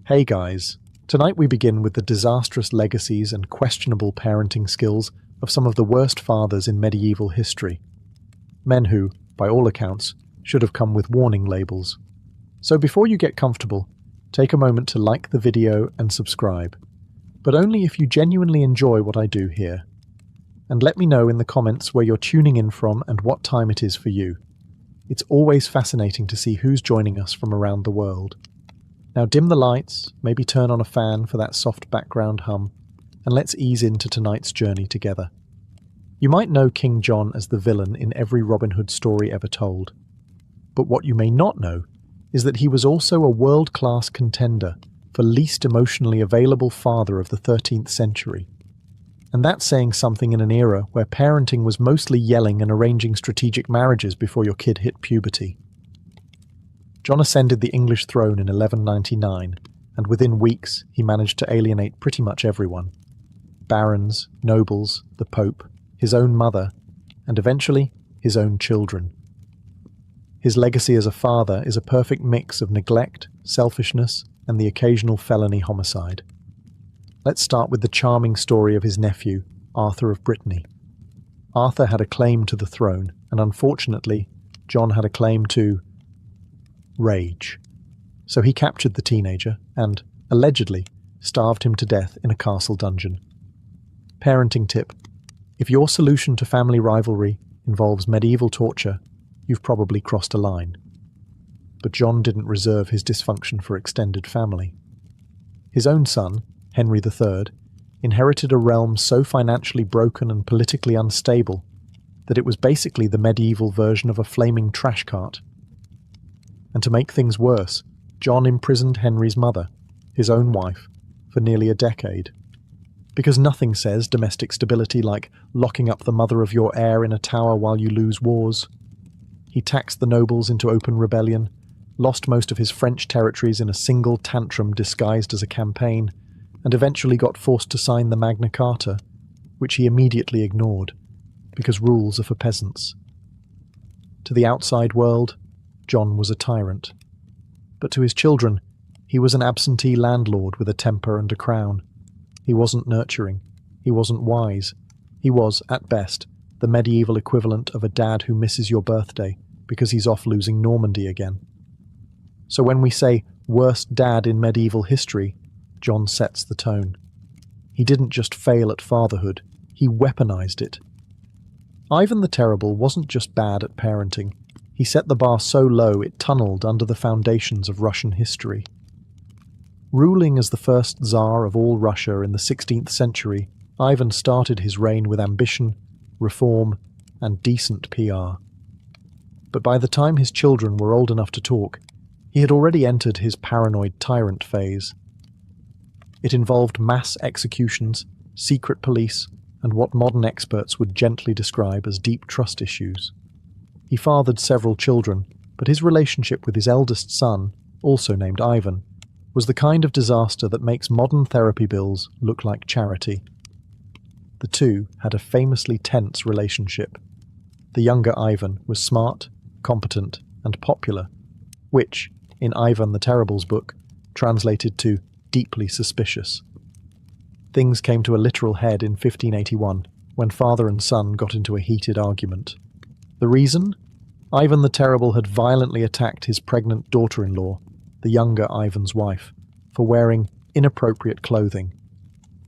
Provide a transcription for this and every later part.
Hey guys, tonight we begin with the disastrous legacies and questionable parenting skills of some of the worst fathers in medieval history. Men who, by all accounts, should have come with warning labels. So before you get comfortable, take a moment to like the video and subscribe, but only if you genuinely enjoy what I do here. And let me know in the comments where you're tuning in from and what time it is for you. It's always fascinating to see who's joining us from around the world. Now dim the lights, maybe turn on a fan for that soft background hum, and let's ease into tonight's journey together. You might know King John as the villain in every Robin Hood story ever told. But what you may not know is that he was also a world-class contender for least emotionally available father of the 13th century. And that's saying something in an era where parenting was mostly yelling and arranging strategic marriages before your kid hit puberty. John ascended the English throne in 1199, and within weeks he managed to alienate pretty much everyone. Barons, nobles, the Pope, his own mother, and eventually his own children. His legacy as a father is a perfect mix of neglect, selfishness, and the occasional felony homicide. Let's start with the charming story of his nephew, Arthur of Brittany. Arthur had a claim to the throne, and unfortunately, John had a claim to rage. So he captured the teenager and, allegedly, starved him to death in a castle dungeon. Parenting tip: if your solution to family rivalry involves medieval torture, you've probably crossed a line. But John didn't reserve his dysfunction for extended family. His own son, Henry III, inherited a realm so financially broken and politically unstable that it was basically the medieval version of a flaming trash cart. And to make things worse, John imprisoned Henry's mother, his own wife, for nearly a decade. Because nothing says domestic stability like locking up the mother of your heir in a tower while you lose wars. He taxed the nobles into open rebellion, lost most of his French territories in a single tantrum disguised as a campaign, and eventually got forced to sign the Magna Carta, which he immediately ignored, because rules are for peasants. To the outside world, John was a tyrant. But to his children, he was an absentee landlord with a temper and a crown. He wasn't nurturing. He wasn't wise. He was, at best, the medieval equivalent of a dad who misses your birthday because he's off losing Normandy again. So when we say worst dad in medieval history, John sets the tone. He didn't just fail at fatherhood, he weaponized it. Ivan the Terrible wasn't just bad at parenting. He set the bar so low it tunneled under the foundations of Russian history. Ruling as the first Tsar of all Russia in the 16th century, Ivan started his reign with ambition, reform, and decent PR. But by the time his children were old enough to talk, he had already entered his paranoid tyrant phase. It involved mass executions, secret police, and what modern experts would gently describe as deep trust issues. He fathered several children, but his relationship with his eldest son, also named Ivan, was the kind of disaster that makes modern therapy bills look like charity. The two had a famously tense relationship. The younger Ivan was smart, competent, and popular, which, in Ivan the Terrible's book, translated to deeply suspicious. Things came to a literal head in 1581, when father and son got into a heated argument. The reason? Ivan the Terrible had violently attacked his pregnant daughter-in-law, the younger Ivan's wife, for wearing inappropriate clothing,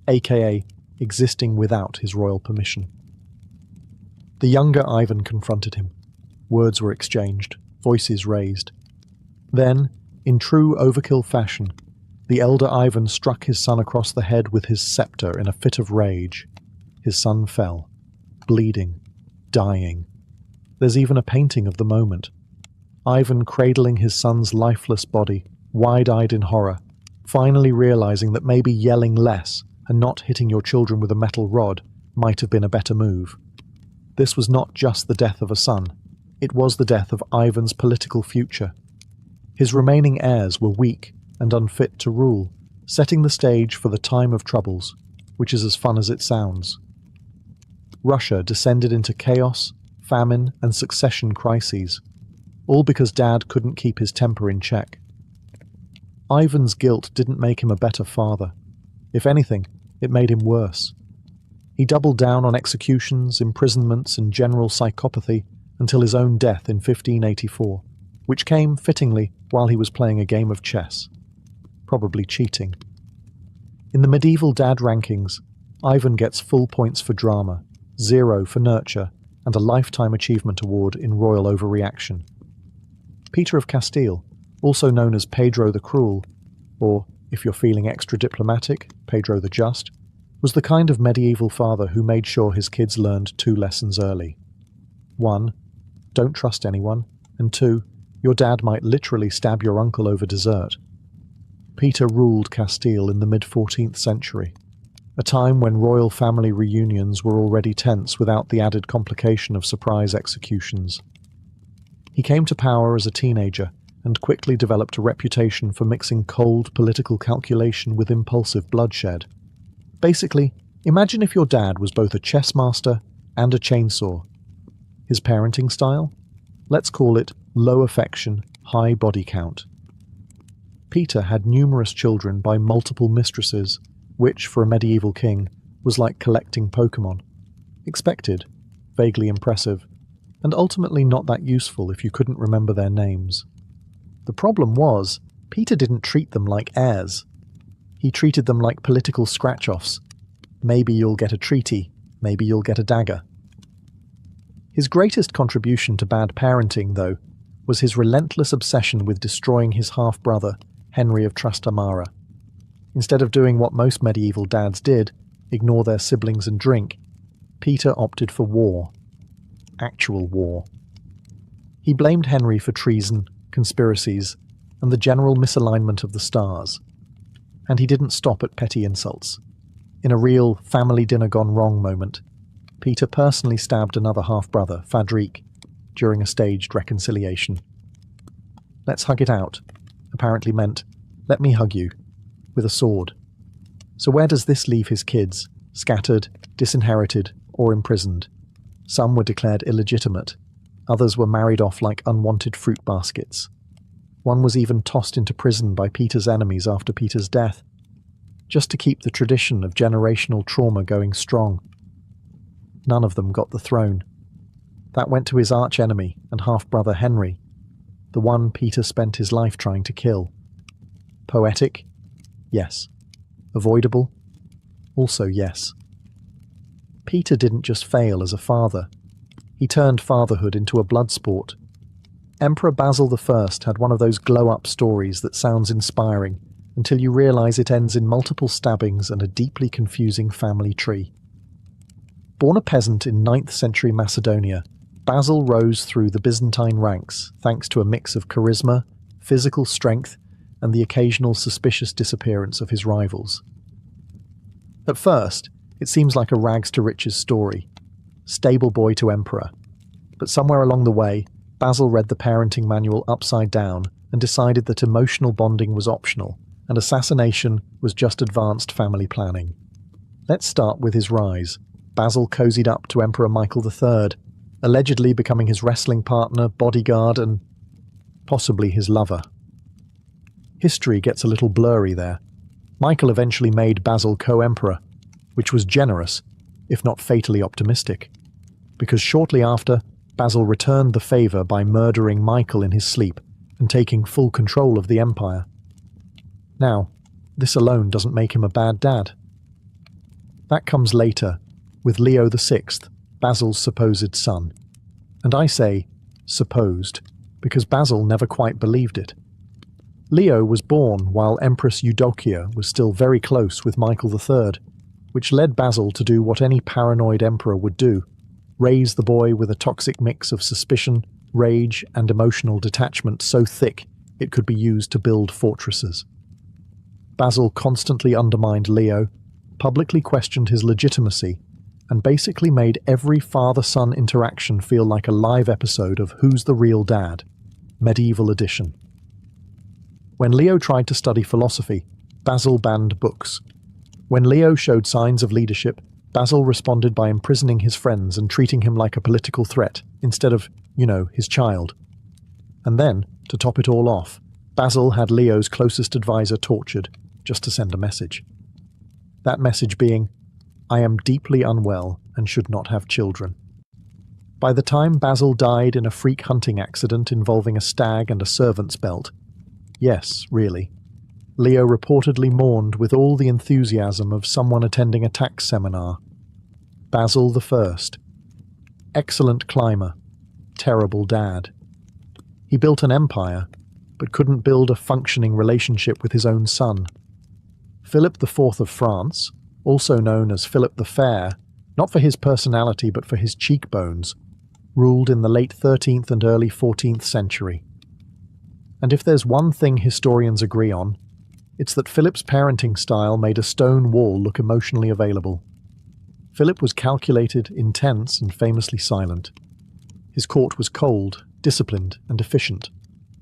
aka existing without his royal permission. The younger Ivan confronted him. Words were exchanged, voices raised. Then, in true overkill fashion, the elder Ivan struck his son across the head with his scepter in a fit of rage. His son fell, bleeding, dying. There's even a painting of the moment. Ivan cradling his son's lifeless body, wide-eyed in horror, finally realizing that maybe yelling less and not hitting your children with a metal rod might have been a better move. This was not just the death of a son. It was the death of Ivan's political future. His remaining heirs were weak and unfit to rule, setting the stage for the time of troubles, which is as fun as it sounds. Russia descended into chaos, famine, and succession crises, all because Dad couldn't keep his temper in check. Ivan's guilt didn't make him a better father. If anything, it made him worse. He doubled down on executions, imprisonments, and general psychopathy until his own death in 1584, which came, fittingly, while he was playing a game of chess. Probably cheating. In the medieval dad rankings, Ivan gets full points for drama, 0 for nurture, and a Lifetime Achievement Award in royal overreaction. Peter of Castile, also known as Pedro the Cruel, or, if you're feeling extra diplomatic, Pedro the Just, was the kind of medieval father who made sure his kids learned 2 lessons early. 1. Don't trust anyone, and 2. Your dad might literally stab your uncle over dessert. Peter ruled Castile in the mid-14th century, a time when royal family reunions were already tense without the added complication of surprise executions. He came to power as a teenager and quickly developed a reputation for mixing cold political calculation with impulsive bloodshed. Basically, imagine if your dad was both a chess master and a chainsaw. His parenting style? Let's call it low affection, high body count. Peter had numerous children by multiple mistresses, which, for a medieval king, was like collecting Pokemon. Expected, vaguely impressive, and ultimately not that useful if you couldn't remember their names. The problem was, Peter didn't treat them like heirs. He treated them like political scratch-offs. Maybe you'll get a treaty, maybe you'll get a dagger. His greatest contribution to bad parenting, though, was his relentless obsession with destroying his half-brother, Henry of Trastamara. Instead of doing what most medieval dads did, ignore their siblings and drink, Peter opted for war. Actual war. He blamed Henry for treason, conspiracies, and the general misalignment of the stars. And he didn't stop at petty insults. In a real family dinner gone wrong moment, Peter personally stabbed another half-brother, Fadrique, during a staged reconciliation. "Let's hug it out," apparently meant, "let me hug you," with a sword. So where does this leave his kids, scattered, disinherited, or imprisoned? Some were declared illegitimate, others were married off like unwanted fruit baskets. One was even tossed into prison by Peter's enemies after Peter's death, just to keep the tradition of generational trauma going strong. None of them got the throne. That went to his arch-enemy and half-brother Henry, the one Peter spent his life trying to kill. Poetic? Yes. Avoidable? Also yes. Peter didn't just fail as a father. He turned fatherhood into a blood sport. Emperor Basil I had one of those glow-up stories that sounds inspiring until you realize it ends in multiple stabbings and a deeply confusing family tree. Born a peasant in 9th century Macedonia, Basil rose through the Byzantine ranks thanks to a mix of charisma, physical strength, and the occasional suspicious disappearance of his rivals. At first, it seems like a rags-to-riches story. Stable boy to emperor. But somewhere along the way, Basil read the parenting manual upside down and decided that emotional bonding was optional, and assassination was just advanced family planning. Let's start with his rise. Basil cozied up to Emperor Michael III, allegedly becoming his wrestling partner, bodyguard, and possibly his lover. History gets a little blurry there. Michael eventually made Basil co-emperor, which was generous, if not fatally optimistic, because shortly after, Basil returned the favour by murdering Michael in his sleep and taking full control of the empire. Now, this alone doesn't make him a bad dad. That comes later, with Leo VI, Basil's supposed son. And I say supposed, because Basil never quite believed it. Leo was born while Empress Eudokia was still very close with Michael III, which led Basil to do what any paranoid emperor would do, raise the boy with a toxic mix of suspicion, rage, and emotional detachment so thick it could be used to build fortresses. Basil constantly undermined Leo, publicly questioned his legitimacy, and basically made every father-son interaction feel like a live episode of Who's the Real Dad? Medieval edition. When Leo tried to study philosophy, Basil banned books. When Leo showed signs of leadership, Basil responded by imprisoning his friends and treating him like a political threat, instead of, his child. And then, to top it all off, Basil had Leo's closest advisor tortured just to send a message. That message being, "I am deeply unwell and should not have children." By the time Basil died in a freak hunting accident involving a stag and a servant's belt, yes, really, Leo reportedly mourned with all the enthusiasm of someone attending a tax seminar. Basil I. Excellent climber, terrible dad. He built an empire, but couldn't build a functioning relationship with his own son. Philip IV of France, also known as Philip the Fair, not for his personality but for his cheekbones, ruled in the late 13th and early 14th century. And if there's one thing historians agree on, it's that Philip's parenting style made a stone wall look emotionally available. Philip was calculated, intense, and famously silent. His court was cold, disciplined, and efficient,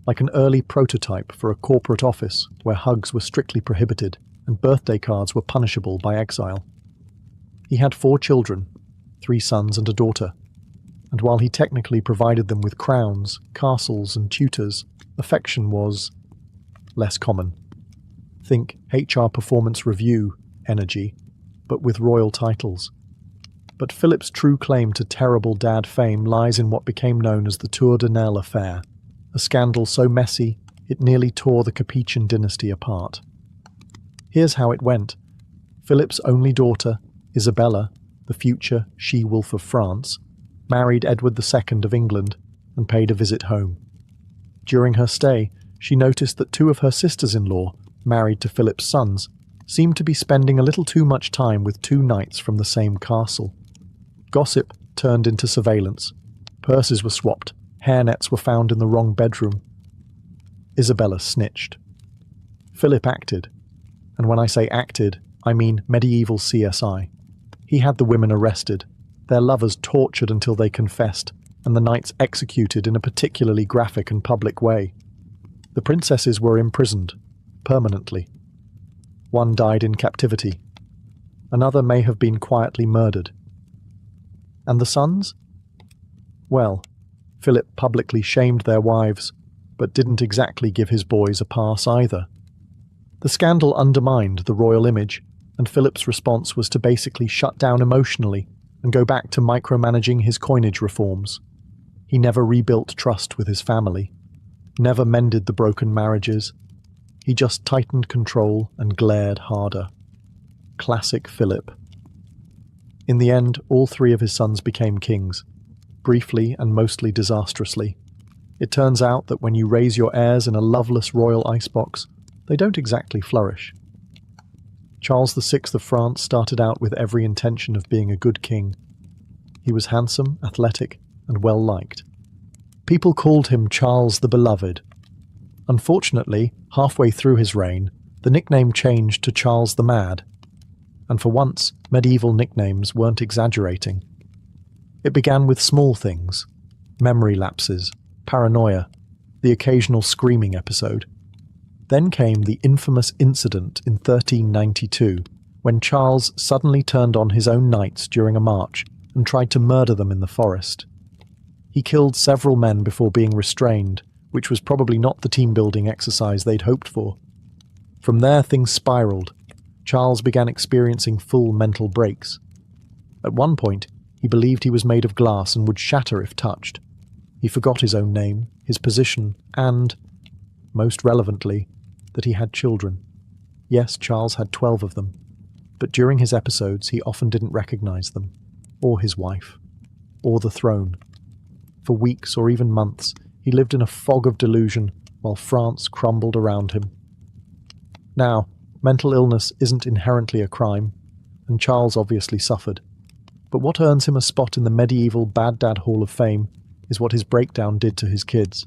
like an early prototype for a corporate office where hugs were strictly prohibited and birthday cards were punishable by exile. He had 4 children, 3 sons and a daughter, and while he technically provided them with crowns, castles, and tutors, affection was less common. Think HR performance review energy, but with royal titles. But Philip's true claim to terrible dad fame lies in what became known as the Tour de Nesle affair, a scandal so messy it nearly tore the Capetian dynasty apart. Here's how it went. Philip's only daughter, Isabella, the future she-wolf of France, married Edward II of England and paid a visit home. During her stay, she noticed that 2 of her sisters-in-law, married to Philip's sons, seemed to be spending a little too much time with 2 knights from the same castle. Gossip turned into surveillance. Purses were swapped. Hairnets were found in the wrong bedroom. Isabella snitched. Philip acted. And when I say acted, I mean medieval CSI. He had the women arrested, their lovers tortured until they confessed, and the knights executed in a particularly graphic and public way. The princesses were imprisoned, permanently. One died in captivity. Another may have been quietly murdered. And the sons? Well, Philip publicly shamed their wives, but didn't exactly give his boys a pass either. The scandal undermined the royal image, and Philip's response was to basically shut down emotionally and go back to micromanaging his coinage reforms. He never rebuilt trust with his family, never mended the broken marriages. He just tightened control and glared harder. Classic Philip. In the end, all 3 of his sons became kings, briefly and mostly disastrously. It turns out that when you raise your heirs in a loveless royal icebox, they don't exactly flourish. Charles VI of France started out with every intention of being a good king. He was handsome, athletic, and well-liked. People called him Charles the Beloved. Unfortunately, halfway through his reign, the nickname changed to Charles the Mad. And for once, medieval nicknames weren't exaggerating. It began with small things: memory lapses, paranoia, the occasional screaming episode. Then came the infamous incident in 1392, when Charles suddenly turned on his own knights during a march and tried to murder them in the forest. He killed several men before being restrained, which was probably not the team-building exercise they'd hoped for. From there, things spiraled. Charles began experiencing full mental breaks. At one point, he believed he was made of glass and would shatter if touched. He forgot his own name, his position, and, most relevantly, that he had children. Yes, Charles had 12 of them, but during his episodes he often didn't recognize them, or his wife, or the throne. For weeks or even months, he lived in a fog of delusion while France crumbled around him. Now, mental illness isn't inherently a crime, and Charles obviously suffered. But what earns him a spot in the medieval Bad Dad Hall of Fame is what his breakdown did to his kids.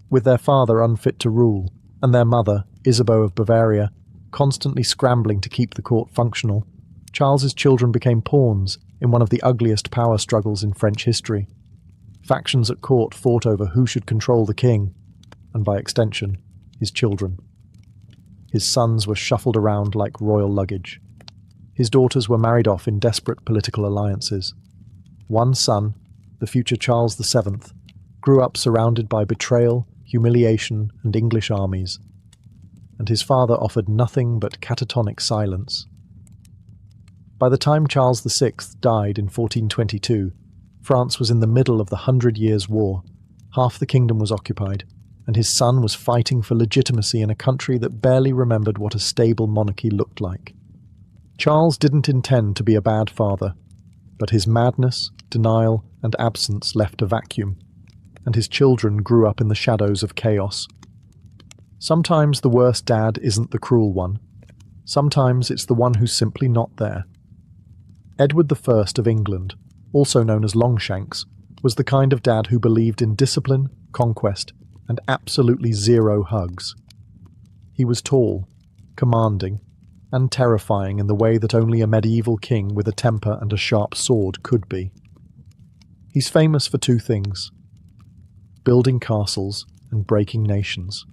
With their father unfit to rule, and their mother, Isabeau of Bavaria, constantly scrambling to keep the court functional, Charles's children became pawns in one of the ugliest power struggles in French history. Factions at court fought over who should control the king, and by extension, his children. His sons were shuffled around like royal luggage. His daughters were married off in desperate political alliances. One son, the future Charles VII, grew up surrounded by betrayal, humiliation, and English armies, and his father offered nothing but catatonic silence. By the time Charles VI died in 1422, France was in the middle of the 100 Years' War. Half the kingdom was occupied, and his son was fighting for legitimacy in a country that barely remembered what a stable monarchy looked like. Charles didn't intend to be a bad father, but his madness, denial, and absence left a vacuum, and his children grew up in the shadows of chaos. Sometimes the worst dad isn't the cruel one. Sometimes it's the one who's simply not there. Edward I of England, also known as Longshanks, was the kind of dad who believed in discipline, conquest, and absolutely zero hugs. He was tall, commanding, and terrifying in the way that only a medieval king with a temper and a sharp sword could be. He's famous for two things: building castles and breaking nations.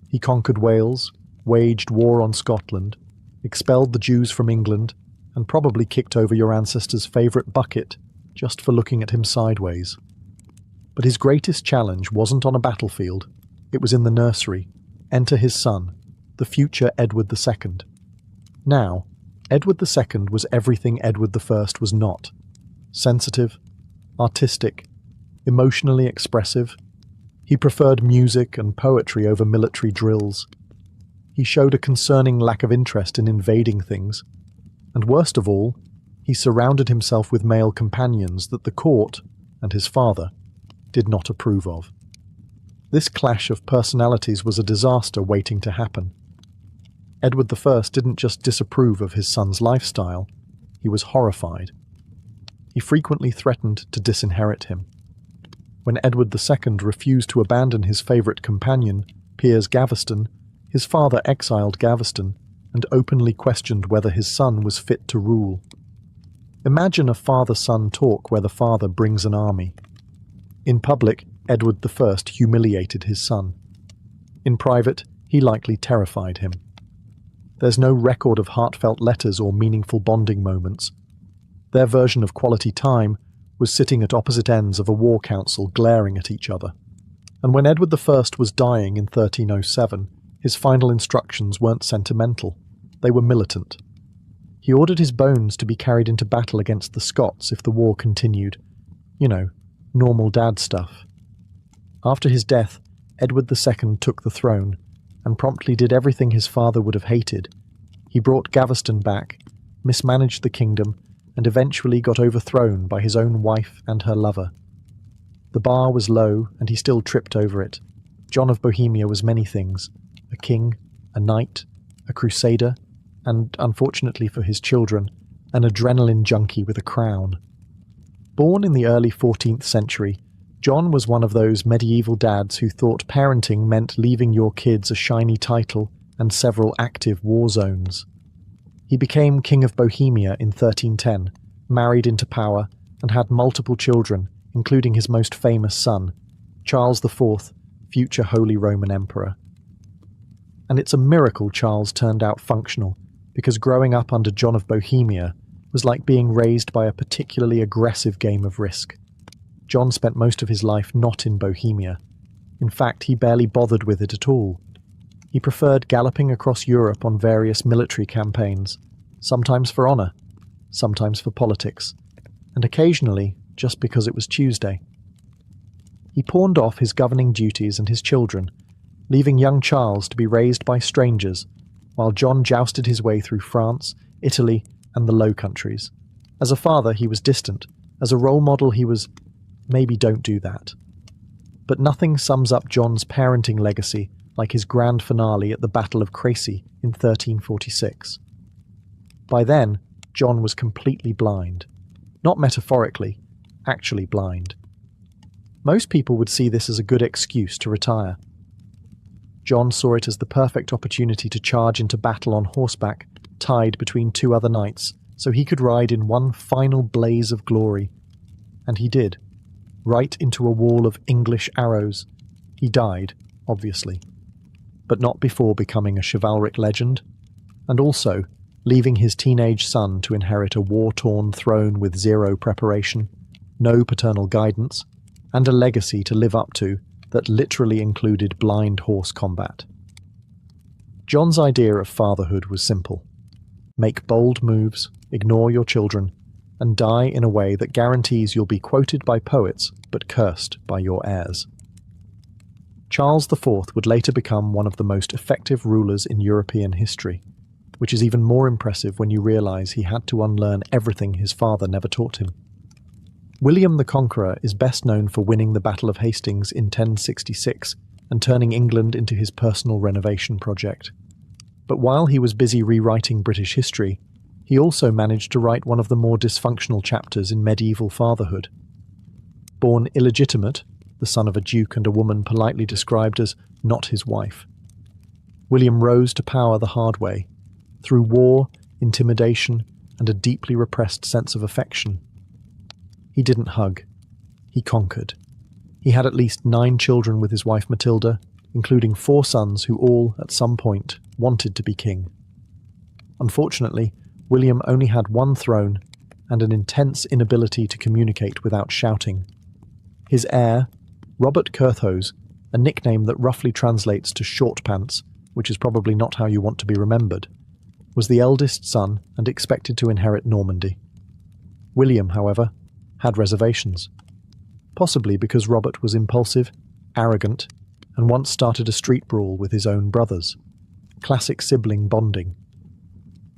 He conquered Wales, waged war on Scotland, expelled the Jews from England, and probably kicked over your ancestors' favourite bucket just for looking at him sideways. But his greatest challenge wasn't on a battlefield, it was in the nursery. Enter his son, the future Edward II. Now, Edward II was everything Edward I was not: sensitive, artistic, emotionally expressive. He preferred music and poetry over military drills. He showed a concerning lack of interest in invading things. And worst of all, he surrounded himself with male companions that the court, and his father, did not approve of. This clash of personalities was a disaster waiting to happen. Edward I didn't just disapprove of his son's lifestyle, he was horrified. He frequently threatened to disinherit him. When Edward II refused to abandon his favourite companion, Piers Gaveston, his father exiled Gaveston and openly questioned whether his son was fit to rule. Imagine a father-son talk where the father brings an army. In public, Edward I humiliated his son. In private, he likely terrified him. There's no record of heartfelt letters or meaningful bonding moments. Their version of quality time was sitting at opposite ends of a war council glaring at each other. And when Edward I was dying in 1307, his final instructions weren't sentimental, they were militant. He ordered his bones to be carried into battle against the Scots if the war continued. You know, normal dad stuff. After his death, Edward II took the throne, and promptly did everything his father would have hated. He brought Gaveston back, mismanaged the kingdom, and eventually got overthrown by his own wife and her lover. The bar was low, and he still tripped over it. John of Bohemia was many things: a king, a knight, a crusader, and, unfortunately for his children, an adrenaline junkie with a crown. Born in the early 14th century, John was one of those medieval dads who thought parenting meant leaving your kids a shiny title and several active war zones. He became King of Bohemia in 1310, married into power, and had multiple children, including his most famous son, Charles IV, future Holy Roman Emperor. And it's a miracle Charles turned out functional, because growing up under John of Bohemia was like being raised by a particularly aggressive game of Risk. John spent most of his life not in Bohemia. In fact, he barely bothered with it at all. He preferred galloping across Europe on various military campaigns, sometimes for honour, sometimes for politics, and occasionally just because it was Tuesday. He pawned off his governing duties and his children, leaving young Charles to be raised by strangers, while John jousted his way through France, Italy, and the Low Countries. As a father, he was distant. As a role model, he was, maybe don't do that. But nothing sums up John's parenting legacy like his grand finale at the Battle of Crécy in 1346. By then, John was completely blind. Not metaphorically, actually blind. Most people would see this as a good excuse to retire. John saw it as the perfect opportunity to charge into battle on horseback, tied between two other knights, so he could ride in one final blaze of glory. And he did. Right into a wall of English arrows. He died, obviously. But not before becoming a chivalric legend, and also leaving his teenage son to inherit a war-torn throne with zero preparation, no paternal guidance, and a legacy to live up to that literally included blind horse combat. John's idea of fatherhood was simple. Make bold moves, ignore your children, and die in a way that guarantees you'll be quoted by poets but cursed by your heirs. Charles IV would later become one of the most effective rulers in European history, which is even more impressive when you realise he had to unlearn everything his father never taught him. William the Conqueror is best known for winning the Battle of Hastings in 1066 and turning England into his personal renovation project. But while he was busy rewriting British history, he also managed to write one of the more dysfunctional chapters in medieval fatherhood. Born illegitimate, the son of a duke and a woman politely described as not his wife, William rose to power the hard way, through war, intimidation, and a deeply repressed sense of affection. He didn't hug. He conquered. He had at least 9 children with his wife Matilda, including 4 sons who all, at some point, wanted to be king. Unfortunately, William only had one throne and an intense inability to communicate without shouting. His heir, Robert Curthose, a nickname that roughly translates to short pants, which is probably not how you want to be remembered, was the eldest son and expected to inherit Normandy. William, however, had reservations, possibly because Robert was impulsive, arrogant, and once started a street brawl with his own brothers. Classic sibling bonding.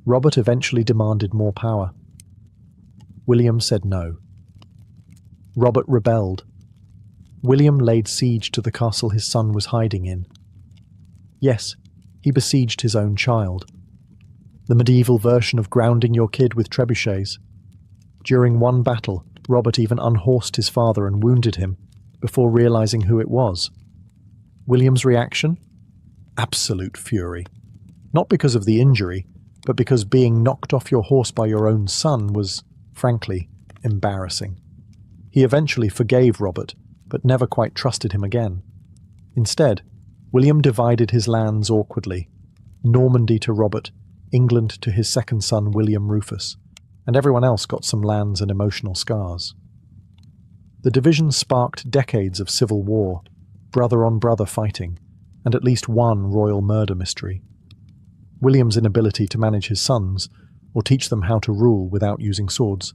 Robert eventually demanded more power. William said no. Robert rebelled. William laid siege to the castle his son was hiding in. Yes, he besieged his own child. The medieval version of grounding your kid with trebuchets. During one battle, Robert even unhorsed his father and wounded him, before realizing who it was. William's reaction? Absolute fury. Not because of the injury, but because being knocked off your horse by your own son was, frankly, embarrassing. He eventually forgave Robert, but never quite trusted him again. Instead, William divided his lands awkwardly, Normandy to Robert, England to his second son William Rufus, and everyone else got some lands and emotional scars. The division sparked decades of civil war, brother-on-brother fighting, and at least one royal murder mystery. William's inability to manage his sons, or teach them how to rule without using swords,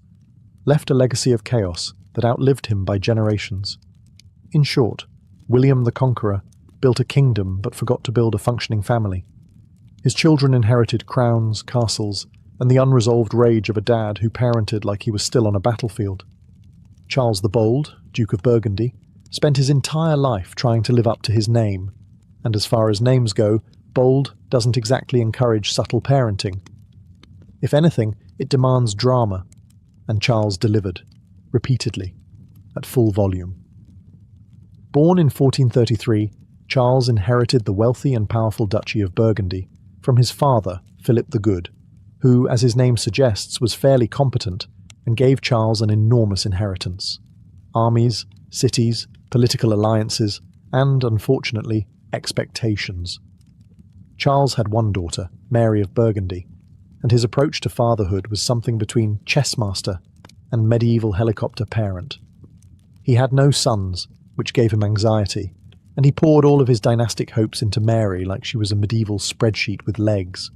left a legacy of chaos that outlived him by generations. In short, William the Conqueror built a kingdom but forgot to build a functioning family. His children inherited crowns, castles, and the unresolved rage of a dad who parented like he was still on a battlefield. Charles the Bold, Duke of Burgundy, spent his entire life trying to live up to his name, and as far as names go, bold doesn't exactly encourage subtle parenting. If anything, it demands drama, and Charles delivered, repeatedly, at full volume. Born in 1433, Charles inherited the wealthy and powerful Duchy of Burgundy from his father, Philip the Good, who, as his name suggests, was fairly competent and gave Charles an enormous inheritance. Armies, cities, political alliances, and, unfortunately, expectations. Charles had one daughter, Mary of Burgundy, and his approach to fatherhood was something between chessmaster and medieval helicopter parent. He had no sons, which gave him anxiety, and he poured all of his dynastic hopes into Mary like she was a medieval spreadsheet with legs.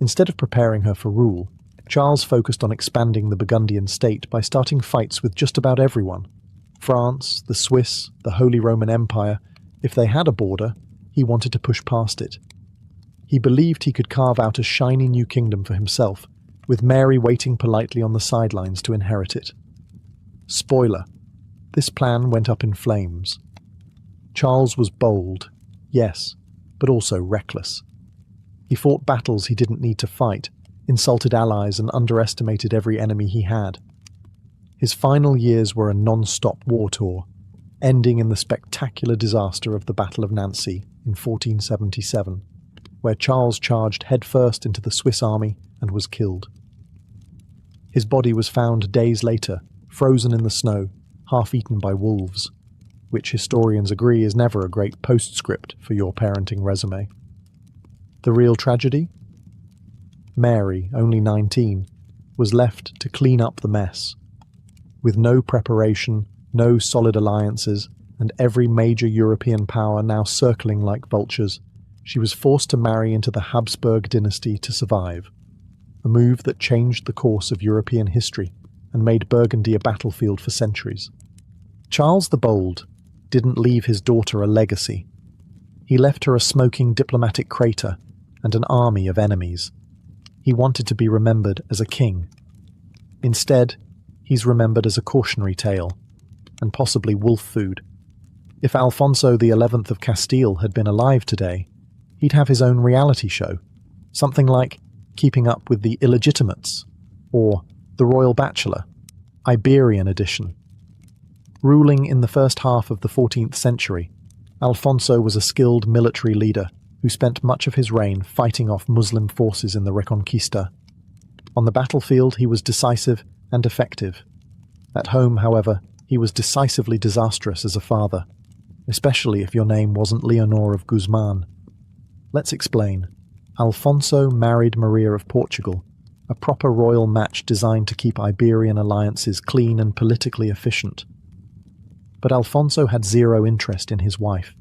Instead of preparing her for rule, Charles focused on expanding the Burgundian state by starting fights with just about everyone. France, the Swiss, the Holy Roman Empire. If they had a border, he wanted to push past it. He believed he could carve out a shiny new kingdom for himself, with Mary waiting politely on the sidelines to inherit it. Spoiler: this plan went up in flames. Charles was bold, yes, but also reckless. He fought battles he didn't need to fight, insulted allies, and underestimated every enemy he had. His final years were a non-stop war tour, ending in the spectacular disaster of the Battle of Nancy in 1477, where Charles charged headfirst into the Swiss army and was killed. His body was found days later, frozen in the snow, half-eaten by wolves, which historians agree is never a great postscript for your parenting resume. The real tragedy? Mary, only 19, was left to clean up the mess. With no preparation, no solid alliances, and every major European power now circling like vultures, she was forced to marry into the Habsburg dynasty to survive, a move that changed the course of European history and made Burgundy a battlefield for centuries. Charles the Bold didn't leave his daughter a legacy. He left her a smoking diplomatic crater and an army of enemies. He wanted to be remembered as a king. Instead, he's remembered as a cautionary tale, and possibly wolf food. If Alfonso XI of Castile had been alive today, he'd have his own reality show, something like Keeping Up with the Illegitimates, or The Royal Bachelor, Iberian edition. Ruling in the first half of the 14th century, Alfonso was a skilled military leader who spent much of his reign fighting off Muslim forces in the Reconquista. On the battlefield, he was decisive and effective. At home, however, he was decisively disastrous as a father, especially if your name wasn't Leonor of Guzman. Let's explain. Alfonso married Maria of Portugal, a proper royal match designed to keep Iberian alliances clean and politically efficient. But Alfonso had zero interest in his wife.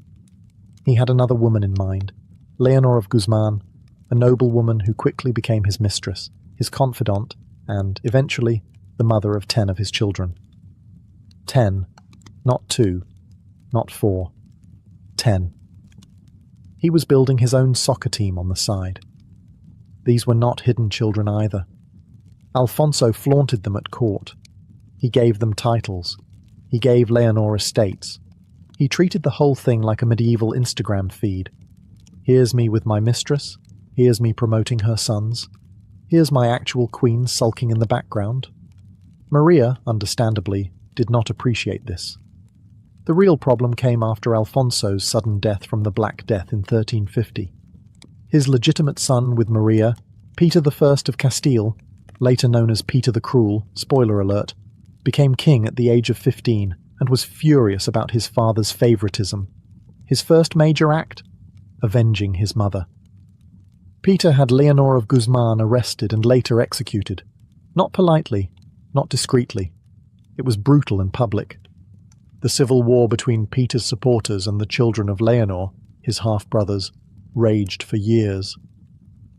He had another woman in mind, Leonor of Guzman, a noble woman who quickly became his mistress, his confidant, and, eventually, the mother of 10 of his children. 10, not 2, not 4, 10. He was building his own soccer team on the side. These were not hidden children either. Alfonso flaunted them at court. He gave them titles. He gave Leonor estates. He treated the whole thing like a medieval Instagram feed. Here's me with my mistress. Here's me promoting her sons. Here's my actual queen sulking in the background. Maria, understandably, did not appreciate this. The real problem came after Alfonso's sudden death from the Black Death in 1350. His legitimate son with Maria, Peter I of Castile, later known as Peter the Cruel, spoiler alert, became king at the age of 15 and was furious about his father's favoritism. His first major act? Avenging his mother. Peter had Leonor of Guzman arrested and later executed. Not politely, not discreetly. It was brutal and public. The civil war between Peter's supporters and the children of Leonor, his half-brothers, raged for years.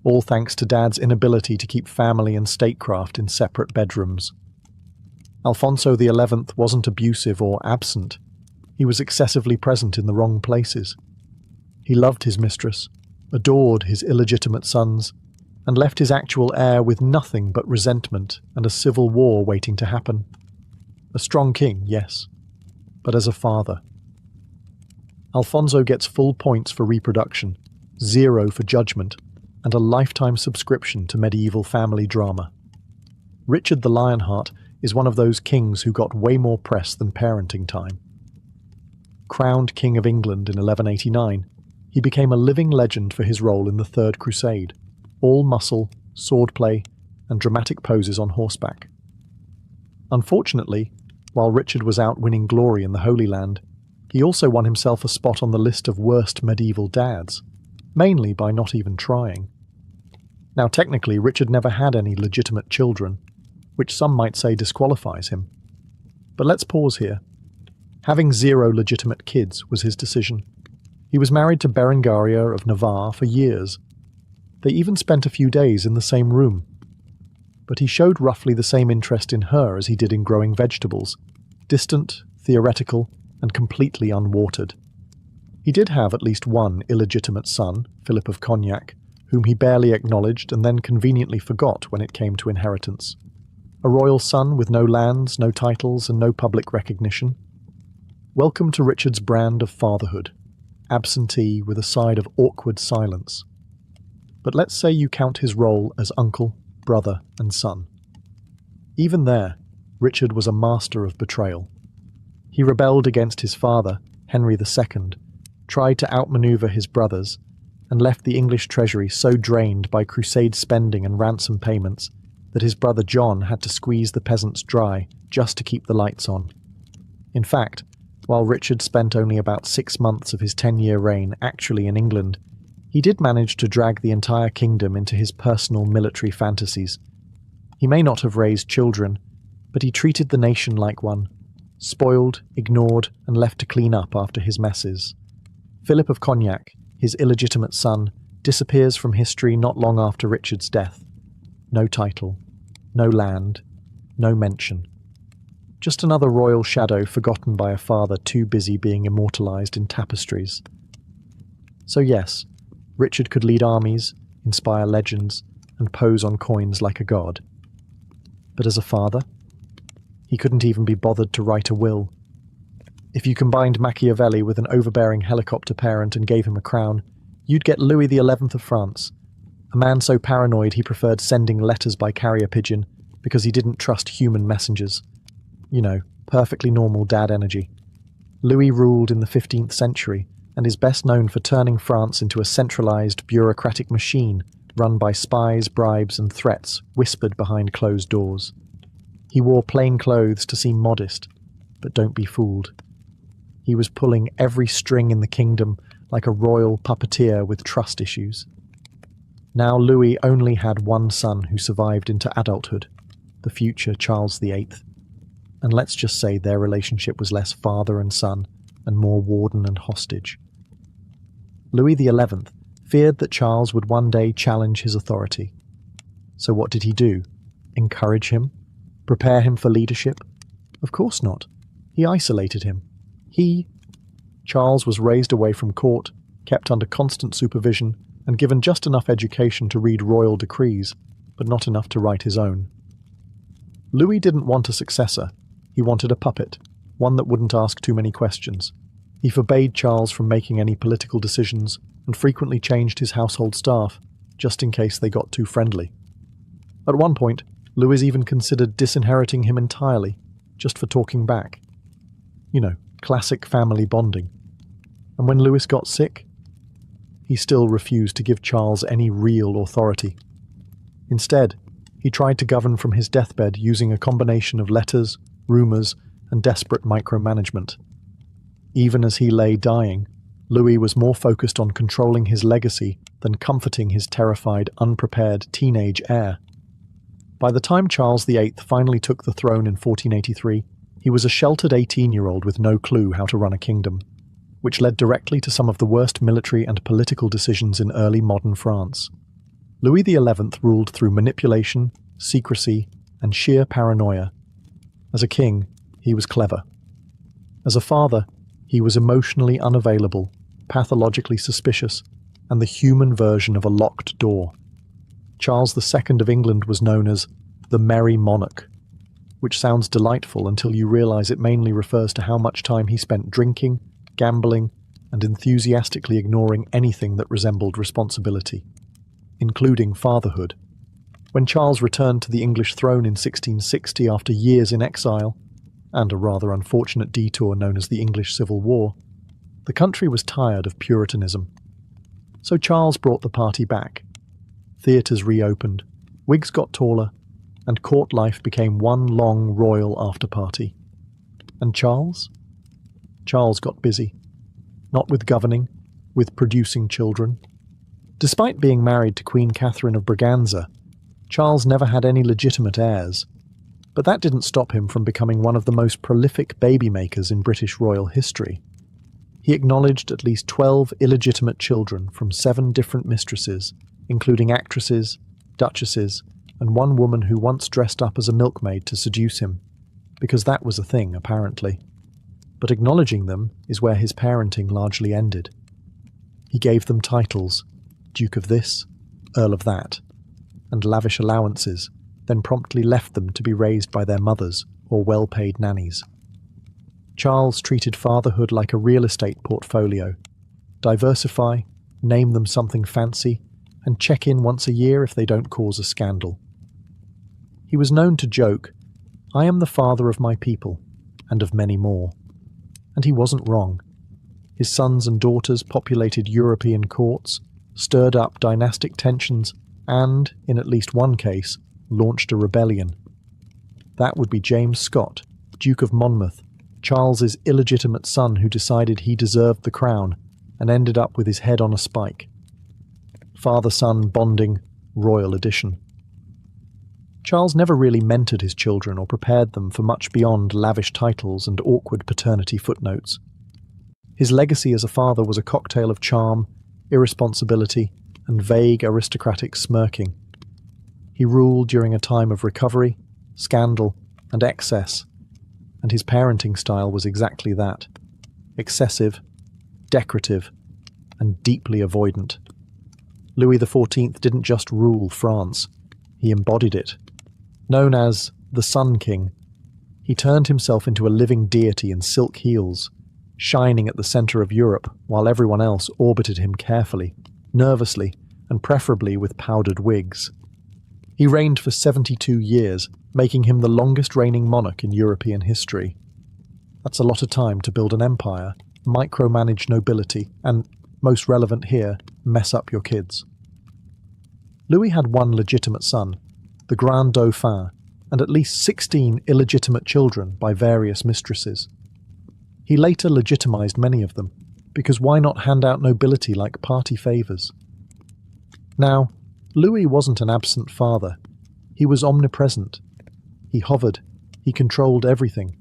All thanks to Dad's inability to keep family and statecraft in separate bedrooms. Alfonso XI wasn't abusive or absent. He was excessively present in the wrong places. He loved his mistress, adored his illegitimate sons, and left his actual heir with nothing but resentment and a civil war waiting to happen. A strong king, yes, but as a father. Alfonso gets full points for reproduction, 0 for judgment, and a lifetime subscription to medieval family drama. Richard the Lionheart is one of those kings who got way more press than parenting time. Crowned King of England in 1189, he became a living legend for his role in the Third Crusade, all muscle, swordplay, and dramatic poses on horseback. Unfortunately, while Richard was out winning glory in the Holy Land, he also won himself a spot on the list of worst medieval dads, mainly by not even trying. Now technically, Richard never had any legitimate children, which some might say disqualifies him. But let's pause here. Having 0 legitimate kids was his decision. He was married to Berengaria of Navarre for years. They even spent a few days in the same room. But he showed roughly the same interest in her as he did in growing vegetables, distant, theoretical, and completely unwatered. He did have at least one illegitimate son, Philip of Cognac, whom he barely acknowledged and then conveniently forgot when it came to inheritance. A royal son with no lands, no titles, and no public recognition. Welcome to Richard's brand of fatherhood, absentee with a side of awkward silence. But let's say you count his role as uncle, brother, and son. Even there, Richard was a master of betrayal. He rebelled against his father, Henry II, tried to outmaneuver his brothers, and left the English treasury so drained by crusade spending and ransom payments that his brother John had to squeeze the peasants dry just to keep the lights on. In fact, while Richard spent only about 6 months of his 10-year reign actually in England, he did manage to drag the entire kingdom into his personal military fantasies. He may not have raised children, but he treated the nation like one. spoiled, ignored, and left to clean up after his messes. Philip of Cognac, his illegitimate son, disappears from history not long after Richard's death. No title, no land, no mention. Just another royal shadow forgotten by a father too busy being immortalized in tapestries. So yes, Richard could lead armies, inspire legends, and pose on coins like a god. But as a father, he couldn't even be bothered to write a will. If you combined Machiavelli with an overbearing helicopter parent and gave him a crown, you'd get Louis XI of France, a man so paranoid he preferred sending letters by carrier pigeon because he didn't trust human messengers. You know, perfectly normal dad energy. Louis ruled in the 15th century and is best known for turning France into a centralized bureaucratic machine run by spies, bribes, and threats whispered behind closed doors. He wore plain clothes to seem modest, but don't be fooled. He was pulling every string in the kingdom like a royal puppeteer with trust issues. Now Louis only had one son who survived into adulthood, the future Charles VIII. And let's just say their relationship was less father and son and more warden and hostage. Louis XI feared that Charles would one day challenge his authority. So what did he do? Encourage him? Prepare him for leadership? Of course not. He isolated him. Charles was raised away from court, kept under constant supervision, and given just enough education to read royal decrees, but not enough to write his own. Louis didn't want a successor. He wanted a puppet, one that wouldn't ask too many questions. He forbade Charles from making any political decisions and frequently changed his household staff, just in case they got too friendly. At one point, Louis even considered disinheriting him entirely, just for talking back. You know, classic family bonding. And when Louis got sick, he still refused to give Charles any real authority. Instead, he tried to govern from his deathbed using a combination of letters, rumours, and desperate micromanagement. Even as he lay dying, Louis was more focused on controlling his legacy than comforting his terrified, unprepared teenage heir. By the time Charles VIII finally took the throne in 1483, he was a sheltered 18-year-old with no clue how to run a kingdom, which led directly to some of the worst military and political decisions in early modern France. Louis XI ruled through manipulation, secrecy, and sheer paranoia. As a king, he was clever. As a father, he was emotionally unavailable, pathologically suspicious, and the human version of a locked door. Charles II of England was known as the Merry Monarch, which sounds delightful until you realize it mainly refers to how much time he spent drinking, gambling, and enthusiastically ignoring anything that resembled responsibility, including fatherhood. When Charles returned to the English throne in 1660 after years in exile, and a rather unfortunate detour known as the English Civil War, the country was tired of Puritanism. So Charles brought the party back. Theatres reopened, wigs got taller, and court life became one long royal after-party. And Charles? Charles got busy. Not with governing, with producing children. Despite being married to Queen Catherine of Braganza, Charles never had any legitimate heirs. But that didn't stop him from becoming one of the most prolific baby makers in British royal history. He acknowledged at least 12 illegitimate children from 7 different mistresses, including actresses, duchesses, and one woman who once dressed up as a milkmaid to seduce him, because that was a thing, apparently. But acknowledging them is where his parenting largely ended. He gave them titles, Duke of this, Earl of that, and lavish allowances, then promptly left them to be raised by their mothers or well-paid nannies. Charles treated fatherhood like a real estate portfolio. Diversify, name them something fancy, and check in once a year if they don't cause a scandal. He was known to joke, "I am the father of my people, and of many more." And he wasn't wrong. His sons and daughters populated European courts, stirred up dynastic tensions, and, in at least one case, launched a rebellion. That would be James Scott, Duke of Monmouth, Charles's illegitimate son who decided he deserved the crown and ended up with his head on a spike. Father-son bonding, royal edition. Charles never really mentored his children or prepared them for much beyond lavish titles and awkward paternity footnotes. His legacy as a father was a cocktail of charm, irresponsibility, and vague aristocratic smirking. He ruled during a time of recovery, scandal, and excess, and his parenting style was exactly that: excessive, decorative, and deeply avoidant. Louis XIV didn't just rule France, he embodied it. Known as the Sun King, he turned himself into a living deity in silk heels, shining at the centre of Europe while everyone else orbited him carefully, nervously, and preferably with powdered wigs. He reigned for 72 years, making him the longest reigning monarch in European history. That's a lot of time to build an empire, micromanage nobility, and, most relevant here, mess up your kids. Louis had one legitimate son, the Grand Dauphin, and at least 16 illegitimate children by various mistresses. He later legitimized many of them, because why not hand out nobility like party favours? Now, Louis wasn't an absent father. He was omnipresent. He hovered. He controlled everything.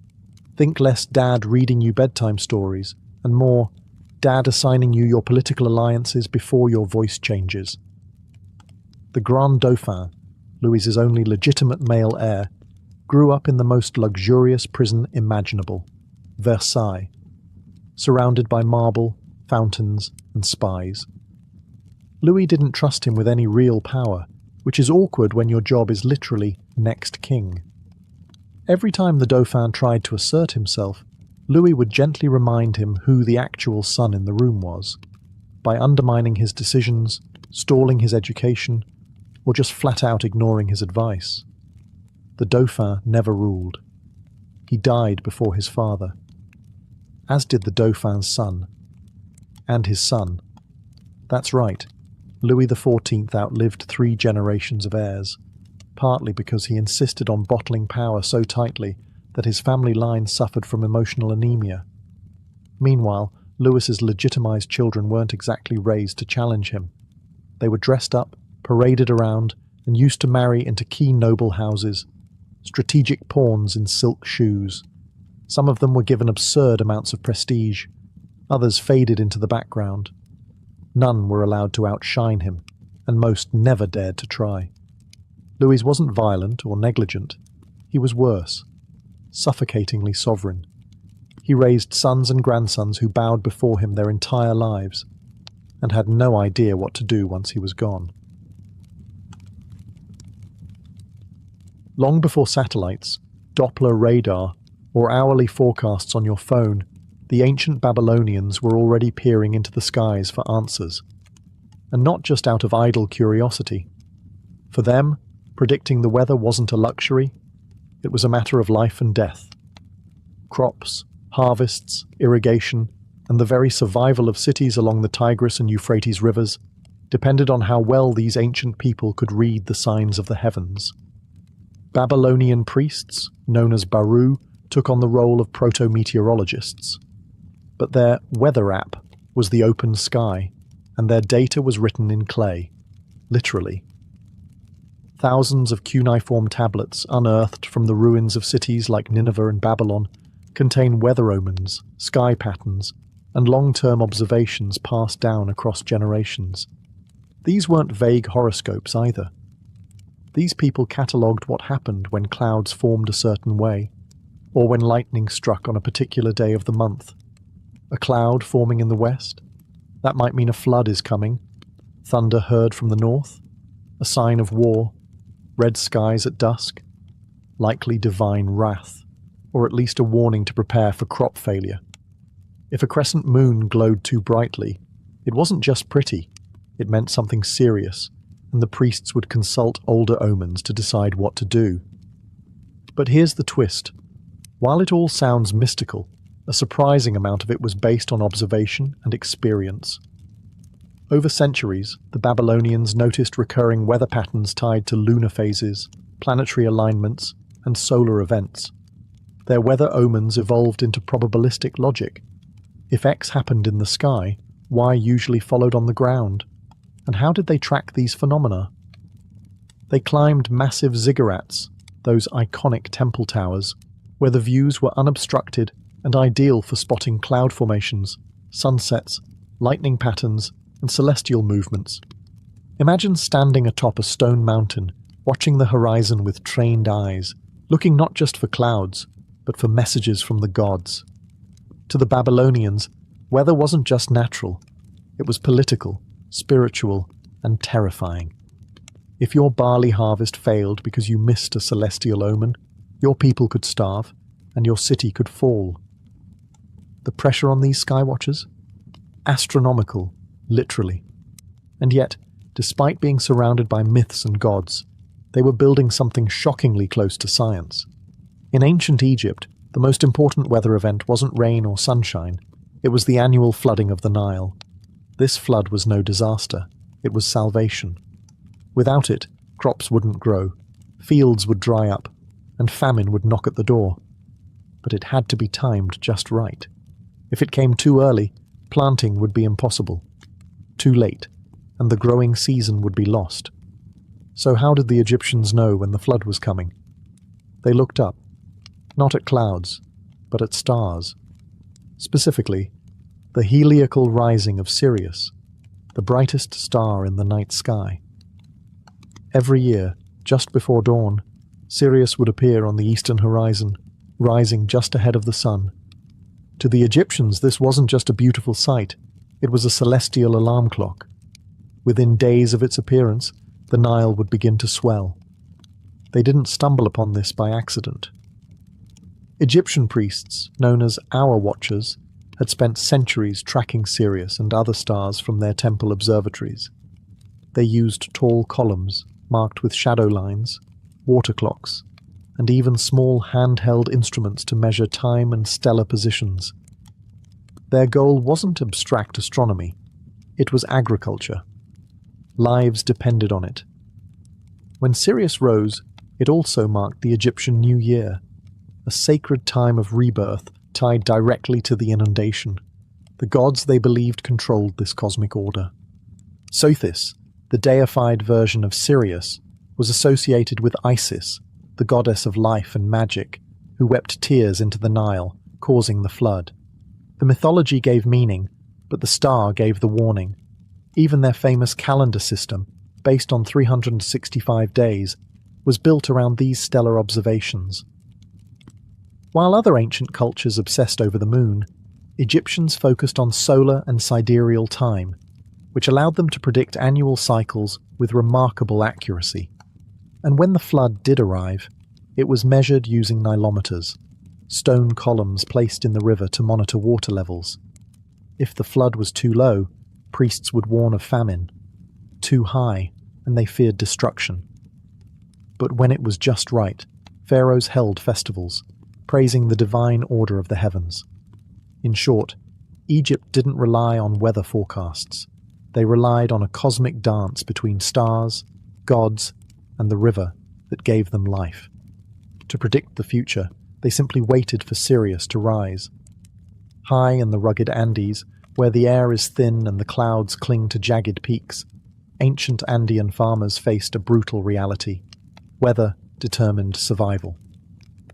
Think less Dad reading you bedtime stories, and more Dad assigning you your political alliances before your voice changes. The Grand Dauphin, Louis's only legitimate male heir, grew up in the most luxurious prison imaginable, Versailles, surrounded by marble, fountains, and spies. Louis didn't trust him with any real power, which is awkward when your job is literally next king. Every time the Dauphin tried to assert himself, Louis would gently remind him who the actual son in the room was, by undermining his decisions, stalling his education, or just flat out ignoring his advice. The Dauphin never ruled. He died before his father, as did the Dauphin's son, and his son. That's right, Louis XIV outlived 3 generations of heirs, partly because he insisted on bottling power so tightly that his family line suffered from emotional anemia. Meanwhile, Louis's legitimized children weren't exactly raised to challenge him. They were dressed up, paraded around, and used to marry into key noble houses, strategic pawns in silk shoes. Some of them were given absurd amounts of prestige, others faded into the background. None were allowed to outshine him, and most never dared to try. Louis wasn't violent or negligent. He was worse, suffocatingly sovereign. He raised sons and grandsons who bowed before him their entire lives, and had no idea what to do once he was gone. Long before satellites, Doppler radar, or hourly forecasts on your phone, the ancient Babylonians were already peering into the skies for answers. And not just out of idle curiosity. For them, predicting the weather wasn't a luxury, it was a matter of life and death. Crops, harvests, irrigation, and the very survival of cities along the Tigris and Euphrates rivers depended on how well these ancient people could read the signs of the heavens. Babylonian priests, known as Baru, took on the role of proto-meteorologists. But their weather app was the open sky, and their data was written in clay, literally. Thousands of cuneiform tablets unearthed from the ruins of cities like Nineveh and Babylon contain weather omens, sky patterns, and long-term observations passed down across generations. These weren't vague horoscopes either. These people catalogued what happened when clouds formed a certain way, or when lightning struck on a particular day of the month. A cloud forming in the west? That might mean a flood is coming. Thunder heard from the north? A sign of war? Red skies at dusk? Likely divine wrath, or at least a warning to prepare for crop failure. If a crescent moon glowed too brightly, it wasn't just pretty, it meant something serious, and the priests would consult older omens to decide what to do. But here's the twist. While it all sounds mystical, a surprising amount of it was based on observation and experience. Over centuries, the Babylonians noticed recurring weather patterns tied to lunar phases, planetary alignments, and solar events. Their weather omens evolved into probabilistic logic. If X happened in the sky, Y usually followed on the ground. And how did they track these phenomena? They climbed massive ziggurats, those iconic temple towers, where the views were unobstructed and ideal for spotting cloud formations, sunsets, lightning patterns, and celestial movements. Imagine standing atop a stone mountain, watching the horizon with trained eyes, looking not just for clouds, but for messages from the gods. To the Babylonians, weather wasn't just natural, it was political, spiritual, and terrifying. If your barley harvest failed because you missed a celestial omen, your people could starve, and your city could fall. The pressure on these skywatchers? Astronomical, literally. And yet, despite being surrounded by myths and gods, they were building something shockingly close to science. In ancient Egypt, the most important weather event wasn't rain or sunshine, it was the annual flooding of the Nile. This flood was no disaster, it was salvation. Without it, crops wouldn't grow, fields would dry up, and famine would knock at the door. But it had to be timed just right. If it came too early, planting would be impossible. Too late, and the growing season would be lost. So how did the Egyptians know when the flood was coming? They looked up, not at clouds, but at stars. Specifically, the heliacal rising of Sirius, the brightest star in the night sky. Every year, just before dawn, Sirius would appear on the eastern horizon, rising just ahead of the sun. To the Egyptians, this wasn't just a beautiful sight, it was a celestial alarm clock. Within days of its appearance, the Nile would begin to swell. They didn't stumble upon this by accident. Egyptian priests, known as hour watchers, had spent centuries tracking Sirius and other stars from their temple observatories. They used tall columns, marked with shadow lines, water clocks, and even small handheld instruments to measure time and stellar positions. Their goal wasn't abstract astronomy, it was agriculture. Lives depended on it. When Sirius rose, it also marked the Egyptian New Year, a sacred time of rebirth tied directly to the inundation. The gods they believed controlled this cosmic order. Sothis, the deified version of Sirius, was associated with Isis, the goddess of life and magic, who wept tears into the Nile, causing the flood. The mythology gave meaning, but the star gave the warning. Even their famous calendar system, based on 365 days, was built around these stellar observations. While other ancient cultures obsessed over the moon, Egyptians focused on solar and sidereal time, which allowed them to predict annual cycles with remarkable accuracy. And when the flood did arrive, it was measured using nilometers, stone columns placed in the river to monitor water levels. If the flood was too low, priests would warn of famine. Too high, and they feared destruction. But when it was just right, pharaohs held festivals, praising the divine order of the heavens. In short, Egypt didn't rely on weather forecasts. They relied on a cosmic dance between stars, gods, and the river that gave them life. To predict the future, they simply waited for Sirius to rise. High in the rugged Andes, where the air is thin and the clouds cling to jagged peaks, ancient Andean farmers faced a brutal reality. Weather determined survival.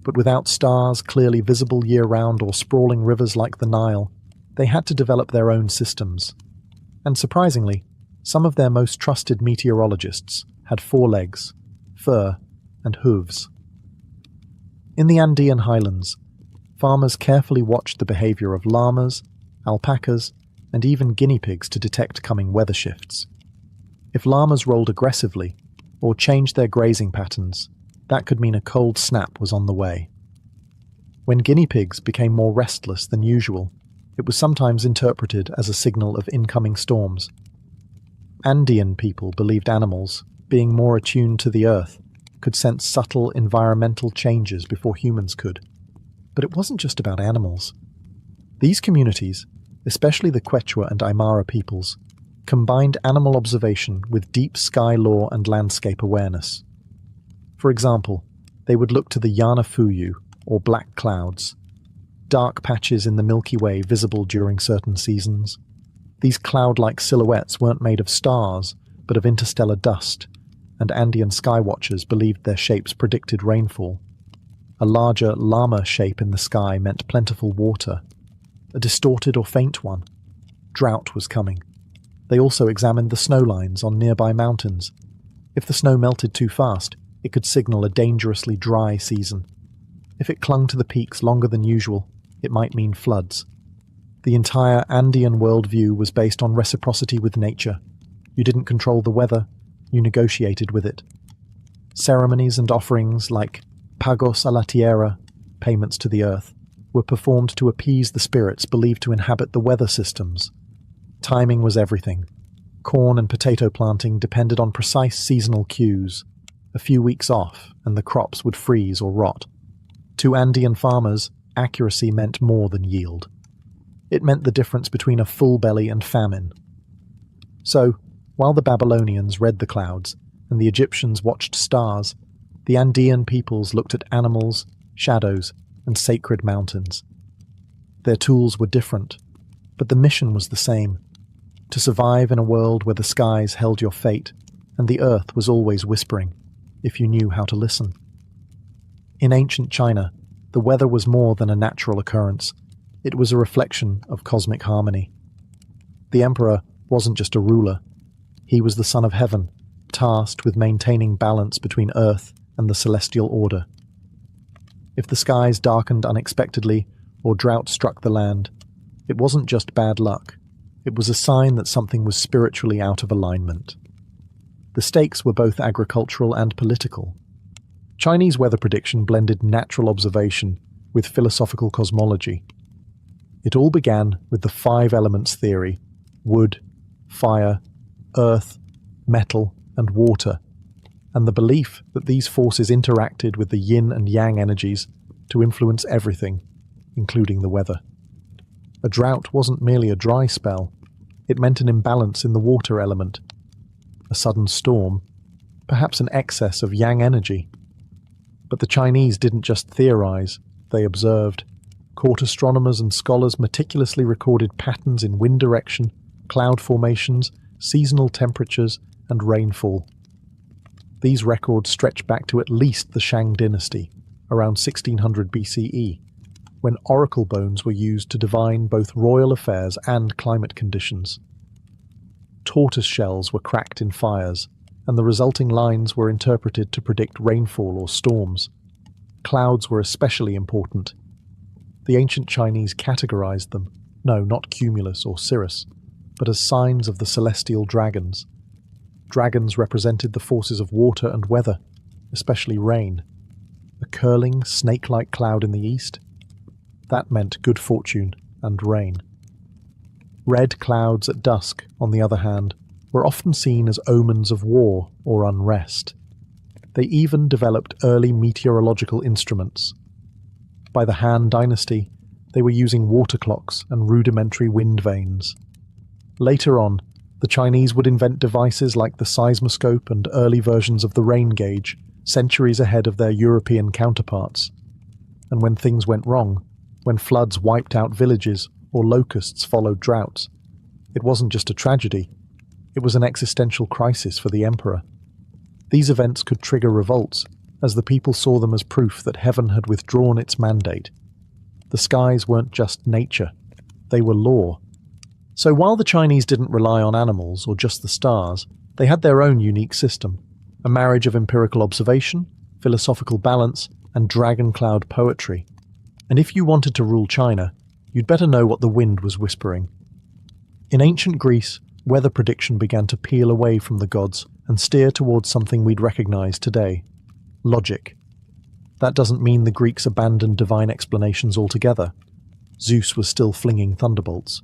But without stars clearly visible year-round or sprawling rivers like the Nile, they had to develop their own systems. And surprisingly, some of their most trusted meteorologists had forelegs, fur, and hooves. In the Andean highlands, farmers carefully watched the behavior of llamas, alpacas, and even guinea pigs to detect coming weather shifts. If llamas rolled aggressively, or changed their grazing patterns, that could mean a cold snap was on the way. When guinea pigs became more restless than usual, it was sometimes interpreted as a signal of incoming storms. Andean people believed animals, being more attuned to the earth, could sense subtle environmental changes before humans could. But it wasn't just about animals. These communities, especially the Quechua and Aymara peoples, combined animal observation with deep sky law and landscape awareness. For example, they would look to the Yana Fuyu, or black clouds, dark patches in the Milky Way visible during certain seasons. These cloud-like silhouettes weren't made of stars, but of interstellar dust, and Andean skywatchers believed their shapes predicted rainfall. A larger llama shape in the sky meant plentiful water. A distorted or faint one, drought was coming. They also examined the snow lines on nearby mountains. If the snow melted too fast, it could signal a dangerously dry season. If it clung to the peaks longer than usual, it might mean floods. The entire Andean worldview was based on reciprocity with nature. You didn't control the weather, you negotiated with it. Ceremonies and offerings like pagos a la tierra, payments to the earth, were performed to appease the spirits believed to inhabit the weather systems. Timing was everything. Corn and potato planting depended on precise seasonal cues. A few weeks off, and the crops would freeze or rot. To Andean farmers, accuracy meant more than yield. It meant the difference between a full belly and famine. So, while the Babylonians read the clouds, and the Egyptians watched stars, the Andean peoples looked at animals, shadows, and sacred mountains. Their tools were different, but the mission was the same: to survive in a world where the skies held your fate, and the earth was always whispering, if you knew how to listen. In ancient China, the weather was more than a natural occurrence. It was a reflection of cosmic harmony. The emperor wasn't just a ruler. He was the son of heaven, tasked with maintaining balance between earth and the celestial order. If the skies darkened unexpectedly or drought struck the land, it wasn't just bad luck. It was a sign that something was spiritually out of alignment. The stakes were both agricultural and political. Chinese weather prediction blended natural observation with philosophical cosmology. It all began with the 5 elements theory: wood, fire, earth, metal, and water, and the belief that these forces interacted with the yin and yang energies to influence everything, including the weather. A drought wasn't merely a dry spell, it meant an imbalance in the water element. A sudden storm, perhaps an excess of yang energy. But the Chinese didn't just theorize, they observed. Court astronomers and scholars meticulously recorded patterns in wind direction, cloud formations, seasonal temperatures, and rainfall. These records stretch back to at least the Shang dynasty, around 1600 BCE, when oracle bones were used to divine both royal affairs and climate conditions. Tortoise shells were cracked in fires, and the resulting lines were interpreted to predict rainfall or storms. Clouds were especially important. The ancient Chinese categorized them, no, not cumulus or cirrus, but as signs of the celestial dragons. Dragons represented the forces of water and weather, especially rain. A curling, snake-like cloud in the east? That meant good fortune and rain. Red clouds at dusk, on the other hand, were often seen as omens of war or unrest. They even developed early meteorological instruments. By the Han Dynasty, they were using water clocks and rudimentary wind vanes. Later on, the Chinese would invent devices like the seismoscope and early versions of the rain gauge, centuries ahead of their European counterparts. And when things went wrong, when floods wiped out villages or locusts followed droughts, it wasn't just a tragedy, it was an existential crisis for the emperor. These events could trigger revolts, as the people saw them as proof that heaven had withdrawn its mandate. The skies weren't just nature, they were law. So while the Chinese didn't rely on animals or just the stars, they had their own unique system, a marriage of empirical observation, philosophical balance, and dragon cloud poetry. And if you wanted to rule China, you'd better know what the wind was whispering. In ancient Greece, weather prediction began to peel away from the gods and steer towards something we'd recognize today: logic. That doesn't mean the Greeks abandoned divine explanations altogether. Zeus was still flinging thunderbolts.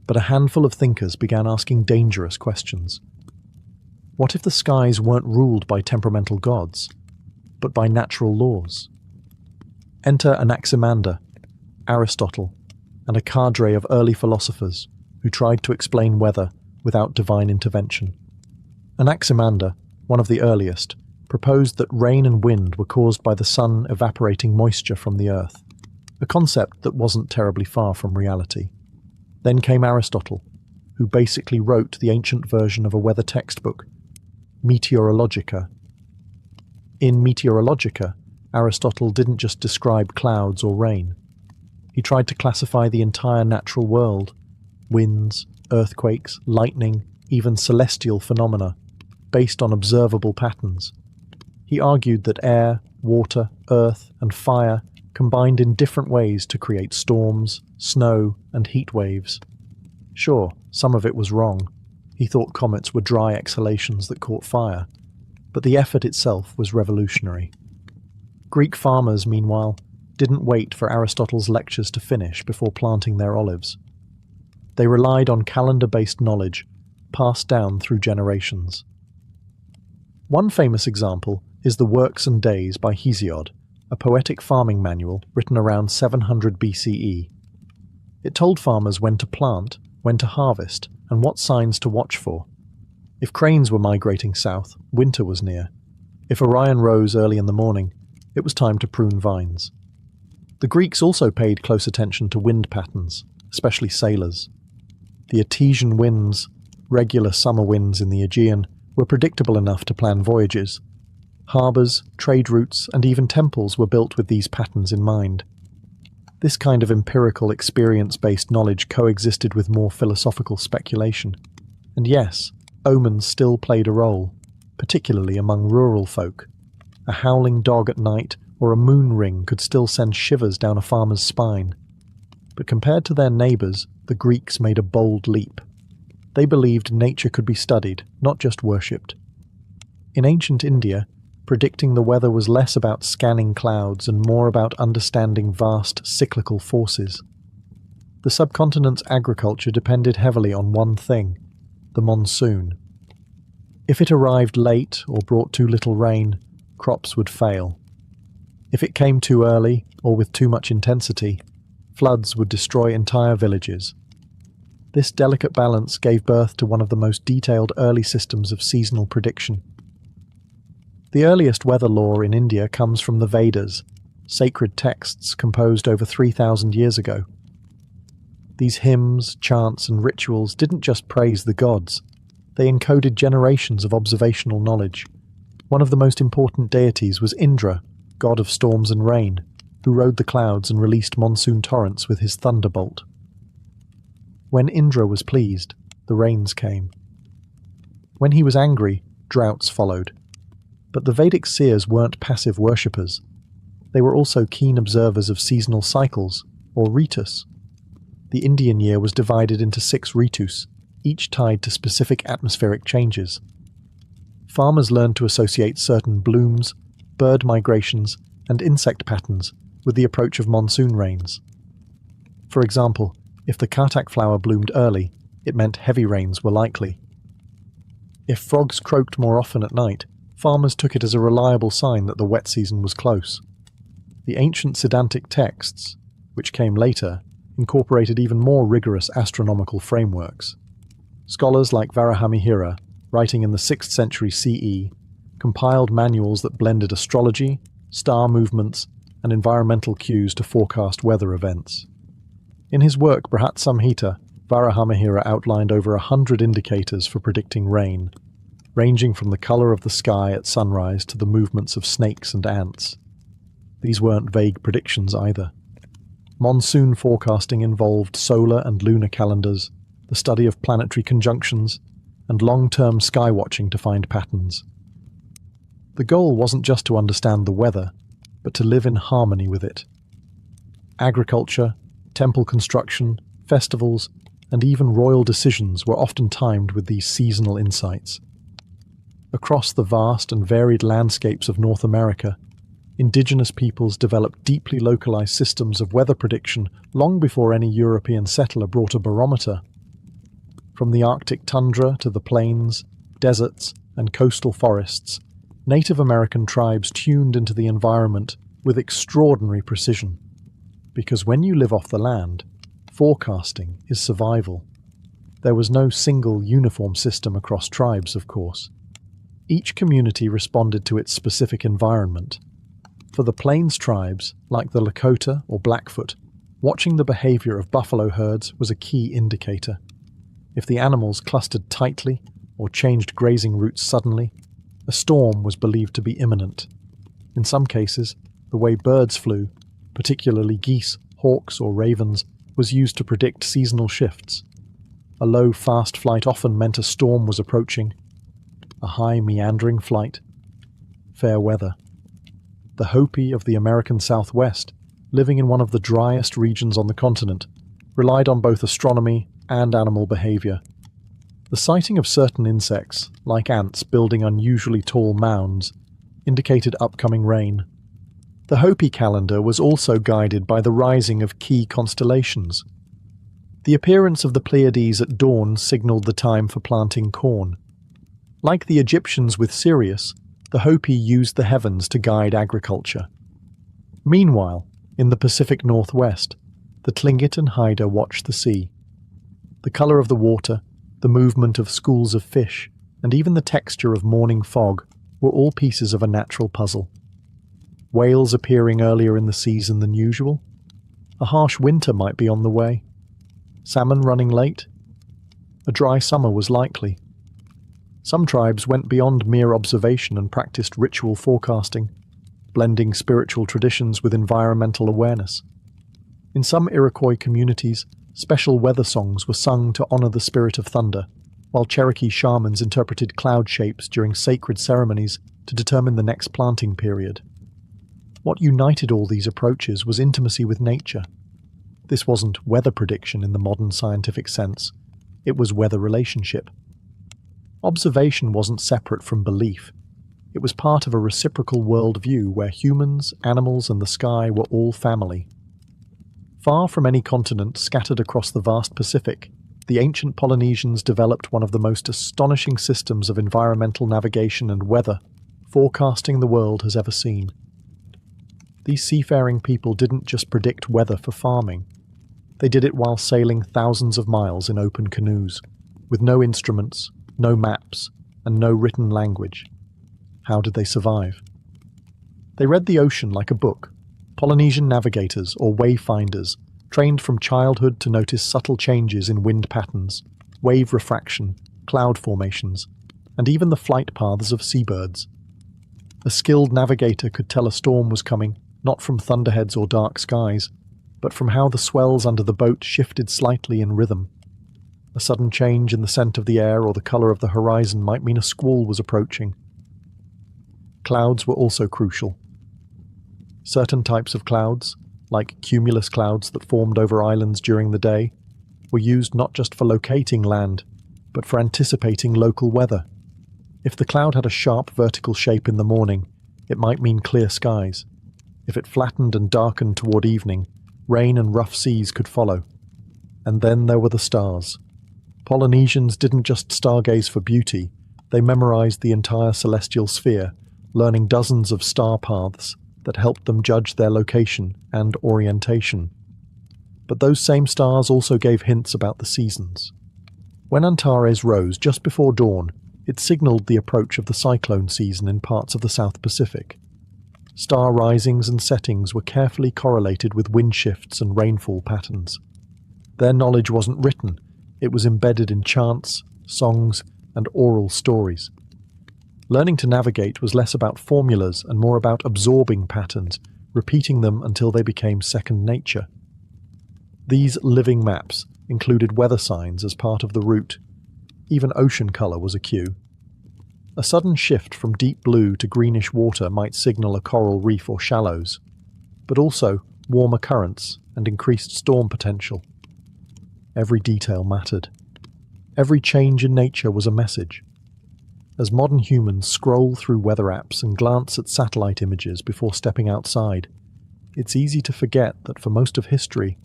But a handful of thinkers began asking dangerous questions. What if the skies weren't ruled by temperamental gods, but by natural laws? Enter Anaximander, Aristotle, and a cadre of early philosophers who tried to explain weather without divine intervention. Anaximander, one of the earliest, proposed that rain and wind were caused by the sun evaporating moisture from the earth, a concept that wasn't terribly far from reality. Then came Aristotle, who basically wrote the ancient version of a weather textbook. Meteorologica. In Meteorologica, Aristotle didn't just describe clouds or rain. He tried to classify the entire natural world: winds, earthquakes, lightning, even celestial phenomena, based on observable patterns. He argued that air, water, earth, and fire combined in different ways to create storms, snow, and heat waves. Sure, some of it was wrong. He thought comets were dry exhalations that caught fire, but the effort itself was revolutionary. Greek farmers, meanwhile, didn't wait for Aristotle's lectures to finish before planting their olives. They relied on calendar-based knowledge, passed down through generations. One famous example is the Works and Days by Hesiod, a poetic farming manual written around 700 BCE. It told farmers when to plant, when to harvest, and what signs to watch for. If cranes were migrating south, winter was near. If Orion rose early in the morning, it was time to prune vines. The Greeks also paid close attention to wind patterns, especially sailors. The Etesian winds, regular summer winds in the Aegean, were predictable enough to plan voyages. Harbours, trade routes, and even temples were built with these patterns in mind. This kind of empirical, experience-based knowledge coexisted with more philosophical speculation. And yes, omens still played a role, particularly among rural folk. A howling dog at night or a moon ring could still send shivers down a farmer's spine. But compared to their neighbours, the Greeks made a bold leap. They believed nature could be studied, not just worshipped. In ancient India, predicting the weather was less about scanning clouds and more about understanding vast cyclical forces. The subcontinent's agriculture depended heavily on one thing: the monsoon. If it arrived late or brought too little rain, crops would fail. If it came too early or with too much intensity, floods would destroy entire villages. This delicate balance gave birth to one of the most detailed early systems of seasonal prediction. The earliest weather lore in India comes from the Vedas, sacred texts composed over 3,000 years ago. These hymns, chants, and rituals didn't just praise the gods. They encoded generations of observational knowledge. One of the most important deities was Indra, god of storms and rain, who rode the clouds and released monsoon torrents with his thunderbolt. When Indra was pleased, the rains came. When he was angry, droughts followed. But the Vedic seers weren't passive worshippers. They were also keen observers of seasonal cycles, or ritus. The Indian year was divided into 6 ritus, each tied to specific atmospheric changes. Farmers learned to associate certain blooms, bird migrations, and insect patterns with the approach of monsoon rains. For example, if the Kartak flower bloomed early, it meant heavy rains were likely. If frogs croaked more often at night, farmers took it as a reliable sign that the wet season was close. The ancient Siddhantic texts, which came later, incorporated even more rigorous astronomical frameworks. Scholars like Varahamihira, writing in the 6th century CE, compiled manuals that blended astrology, star movements, and environmental cues to forecast weather events. In his work Brihatsamhita, Varahamihira outlined over 100 indicators for predicting rain, ranging from the colour of the sky at sunrise to the movements of snakes and ants. These weren't vague predictions either. Monsoon forecasting involved solar and lunar calendars, the study of planetary conjunctions, and long-term sky watching to find patterns. The goal wasn't just to understand the weather, but to live in harmony with it. Agriculture, temple construction, festivals, and even royal decisions were often timed with these seasonal insights. Across the vast and varied landscapes of North America, indigenous peoples developed deeply localized systems of weather prediction long before any European settler brought a barometer. From the Arctic tundra to the plains, deserts, and coastal forests, Native American tribes tuned into the environment with extraordinary precision. Because when you live off the land, forecasting is survival. There was no single uniform system across tribes, of course. Each community responded to its specific environment. For the Plains tribes, like the Lakota or Blackfoot, watching the behavior of buffalo herds was a key indicator. If the animals clustered tightly or changed grazing routes suddenly, A storm was believed to be imminent. In some cases, the way birds flew, particularly geese, hawks, or ravens, was used to predict seasonal shifts. A low, fast flight often meant a storm was approaching. A high, meandering flight. Fair weather. The Hopi of the American Southwest, living in one of the driest regions on the continent, relied on both astronomy and animal behavior. The sighting of certain insects, like ants building unusually tall mounds, indicated upcoming rain. The Hopi calendar was also guided by the rising of key constellations. The appearance of the Pleiades at dawn signaled the time for planting corn. Like the Egyptians with Sirius, the Hopi used the heavens to guide agriculture. Meanwhile, in the Pacific Northwest, the Tlingit and Haida watched the sea. The color of the water, the movement of schools of fish, and even the texture of morning fog were all pieces of a natural puzzle. Whales appearing earlier in the season than usual? A harsh winter might be on the way. Salmon running late? A dry summer was likely. Some tribes went beyond mere observation and practiced ritual forecasting, blending spiritual traditions with environmental awareness. In some Iroquois communities, special weather songs were sung to honor the spirit of thunder, while Cherokee shamans interpreted cloud shapes during sacred ceremonies to determine the next planting period. What united all these approaches was intimacy with nature. This wasn't weather prediction in the modern scientific sense, it was weather relationship. Observation wasn't separate from belief. It was part of a reciprocal worldview where humans, animals, and the sky were all family. Far from any continent scattered across the vast Pacific, the ancient Polynesians developed one of the most astonishing systems of environmental navigation and weather forecasting the world has ever seen. These seafaring people didn't just predict weather for farming. They did it while sailing thousands of miles in open canoes, with no instruments, no maps, and no written language. How did they survive? They read the ocean like a book. Polynesian navigators, or wayfinders, trained from childhood to notice subtle changes in wind patterns, wave refraction, cloud formations, and even the flight paths of seabirds. A skilled navigator could tell a storm was coming, not from thunderheads or dark skies, but from how the swells under the boat shifted slightly in rhythm. A sudden change in the scent of the air or the color of the horizon might mean a squall was approaching. Clouds were also crucial. Certain types of clouds, like cumulus clouds that formed over islands during the day, were used not just for locating land, but for anticipating local weather. If the cloud had a sharp vertical shape in the morning, it might mean clear skies. If it flattened and darkened toward evening, rain and rough seas could follow. And then there were the stars. Polynesians didn't just stargaze for beauty, they memorized the entire celestial sphere, learning dozens of star paths that helped them judge their location and orientation. But those same stars also gave hints about the seasons. When Antares rose just before dawn, it signaled the approach of the cyclone season in parts of the South Pacific. Star risings and settings were carefully correlated with wind shifts and rainfall patterns. Their knowledge wasn't written, it was embedded in chants, songs, and oral stories. Learning to navigate was less about formulas and more about absorbing patterns, repeating them until they became second nature. These living maps included weather signs as part of the route. Even ocean color was a cue. A sudden shift from deep blue to greenish water might signal a coral reef or shallows, but also warmer currents and increased storm potential. Every detail mattered. Every change in nature was a message. As modern humans scroll through weather apps and glance at satellite images before stepping outside, it's easy to forget that for most of history,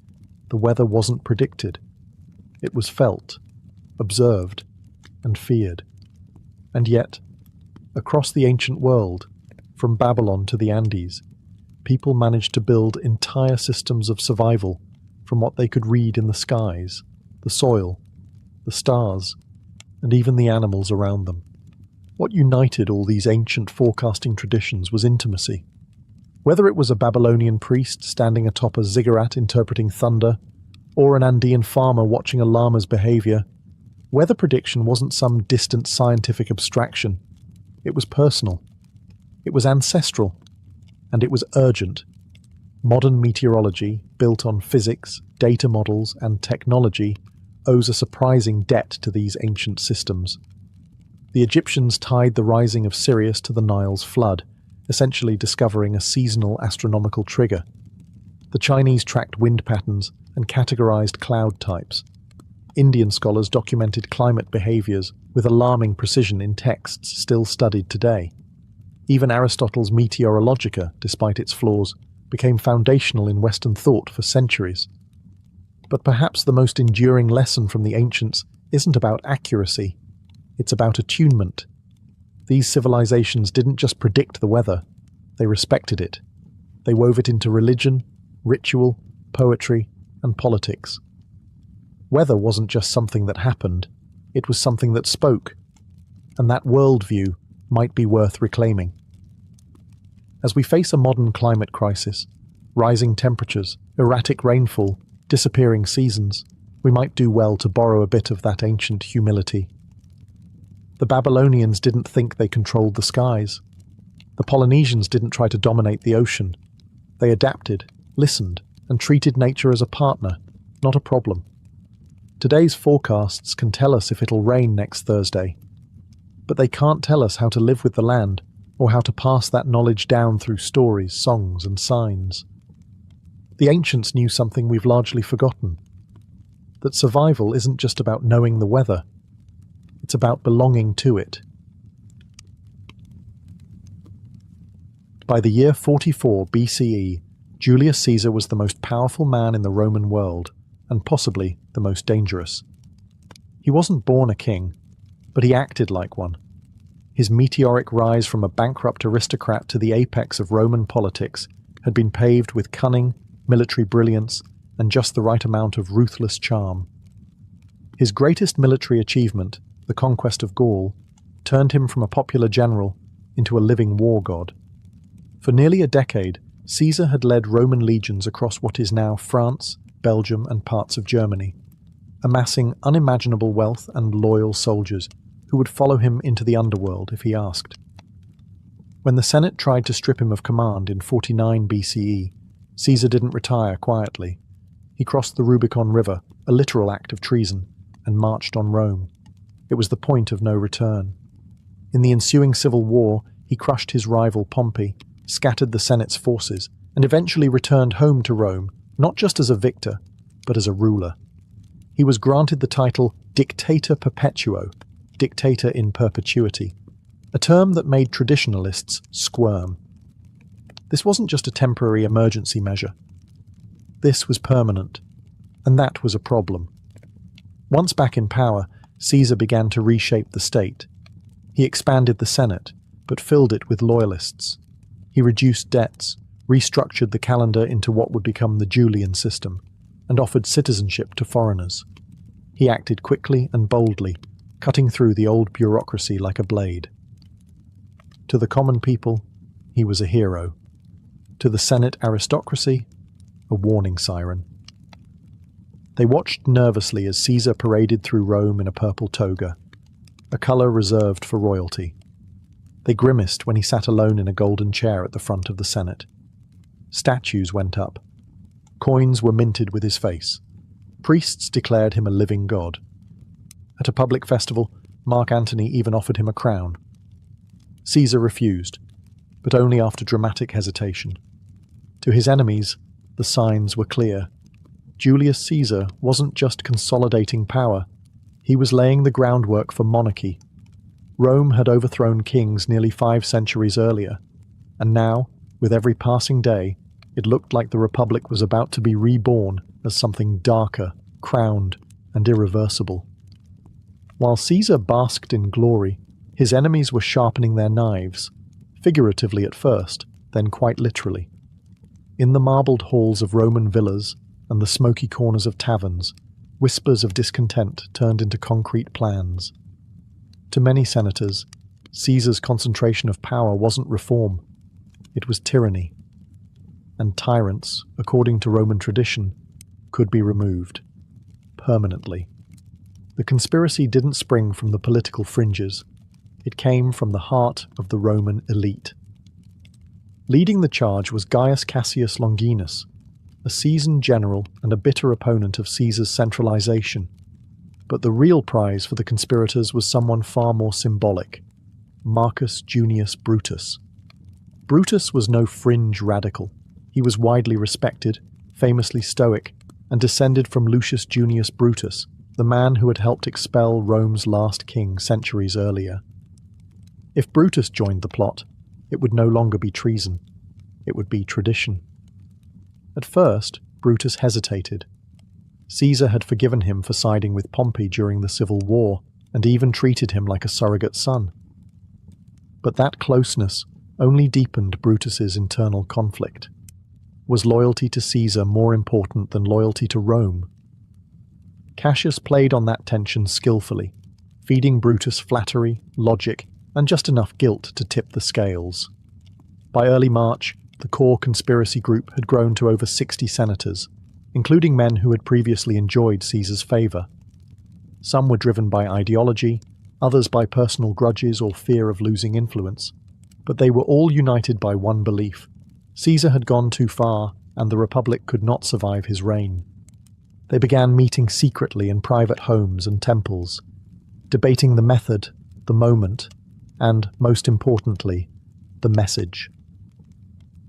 the weather wasn't predicted. It was felt, observed, and feared. And yet, across the ancient world, from Babylon to the Andes, people managed to build entire systems of survival from what they could read in the skies, the soil, the stars, and even the animals around them. What united all these ancient forecasting traditions was intimacy. Whether it was a Babylonian priest standing atop a ziggurat interpreting thunder, or an Andean farmer watching a llama's behavior, weather prediction wasn't some distant scientific abstraction. It was personal. It was ancestral. And it was urgent. Modern meteorology, built on physics, data models, and technology, owes a surprising debt to these ancient systems. The Egyptians tied the rising of Sirius to the Nile's flood, essentially discovering a seasonal astronomical trigger. The Chinese tracked wind patterns and categorized cloud types. Indian scholars documented climate behaviors with alarming precision in texts still studied today. Even Aristotle's Meteorologica, despite its flaws, became foundational in Western thought for centuries. But perhaps the most enduring lesson from the ancients isn't about accuracy. It's about attunement. These civilizations didn't just predict the weather, they respected it. They wove it into religion, ritual, poetry, and politics. Weather wasn't just something that happened, it was something that spoke, and that worldview might be worth reclaiming. As we face a modern climate crisis, rising temperatures, erratic rainfall, disappearing seasons, we might do well to borrow a bit of that ancient humility. The Babylonians didn't think they controlled the skies. The Polynesians didn't try to dominate the ocean. They adapted, listened, and treated nature as a partner, not a problem. Today's forecasts can tell us if it'll rain next Thursday, but they can't tell us how to live with the land or how to pass that knowledge down through stories, songs, and signs. The ancients knew something we've largely forgotten, that survival isn't just about knowing the weather, it's about belonging to it. By the year 44 BCE, Julius Caesar was the most powerful man in the Roman world, and possibly the most dangerous. He wasn't born a king, but he acted like one. His meteoric rise from a bankrupt aristocrat to the apex of Roman politics had been paved with cunning, military brilliance, and just the right amount of ruthless charm. His greatest military achievement, the conquest of Gaul, turned him from a popular general into a living war god. For nearly a decade, Caesar had led Roman legions across what is now France, Belgium, and parts of Germany, amassing unimaginable wealth and loyal soldiers who would follow him into the underworld if he asked. When the Senate tried to strip him of command in 49 BCE, Caesar didn't retire quietly. He crossed the Rubicon River, a literal act of treason, and marched on Rome. It was the point of no return. In the ensuing civil war, he crushed his rival Pompey, scattered the Senate's forces, and eventually returned home to Rome, not just as a victor, but as a ruler. He was granted the title Dictator Perpetuo, dictator in perpetuity, a term that made traditionalists squirm. This wasn't just a temporary emergency measure. This was permanent, and that was a problem. Once back in power, Caesar began to reshape the state. He expanded the Senate, but filled it with loyalists. He reduced debts, restructured the calendar into what would become the Julian system, and offered citizenship to foreigners. He acted quickly and boldly, cutting through the old bureaucracy like a blade. To the common people, he was a hero. To the Senate aristocracy, a warning siren. They watched nervously as Caesar paraded through Rome in a purple toga, a colour reserved for royalty. They grimaced when he sat alone in a golden chair at the front of the Senate. Statues went up. Coins were minted with his face. Priests declared him a living god. At a public festival, Mark Antony even offered him a crown. Caesar refused, but only after dramatic hesitation. To his enemies, the signs were clear. Julius Caesar wasn't just consolidating power, he was laying the groundwork for monarchy. Rome had overthrown kings nearly 5 centuries earlier, and now, with every passing day, it looked like the Republic was about to be reborn as something darker, crowned, and irreversible. While Caesar basked in glory, his enemies were sharpening their knives, figuratively at first, then quite literally. In the marbled halls of Roman villas and the smoky corners of taverns, whispers of discontent turned into concrete plans. To many senators, Caesar's concentration of power wasn't reform, it was tyranny. And tyrants, according to Roman tradition, could be removed. Permanently. The conspiracy didn't spring from the political fringes. It came from the heart of the Roman elite. Leading the charge was Gaius Cassius Longinus, a seasoned general and a bitter opponent of Caesar's centralization. But the real prize for the conspirators was someone far more symbolic: Marcus Junius Brutus. Brutus was no fringe radical. He was widely respected, famously stoic, and descended from Lucius Junius Brutus, the man who had helped expel Rome's last king centuries earlier. If Brutus joined the plot, it would no longer be treason. It would be tradition. At first, Brutus hesitated. Caesar had forgiven him for siding with Pompey during the civil war, and even treated him like a surrogate son. But that closeness only deepened Brutus's internal conflict. Was loyalty to Caesar more important than loyalty to Rome? Cassius played on that tension skillfully, feeding Brutus flattery, logic, and just enough guilt to tip the scales. By early March, the core conspiracy group had grown to over 60 senators, including men who had previously enjoyed Caesar's favour. Some were driven by ideology, others by personal grudges or fear of losing influence, but they were all united by one belief: Caesar had gone too far, and the Republic could not survive his reign. They began meeting secretly in private homes and temples, debating the method, the moment, and, most importantly, the message.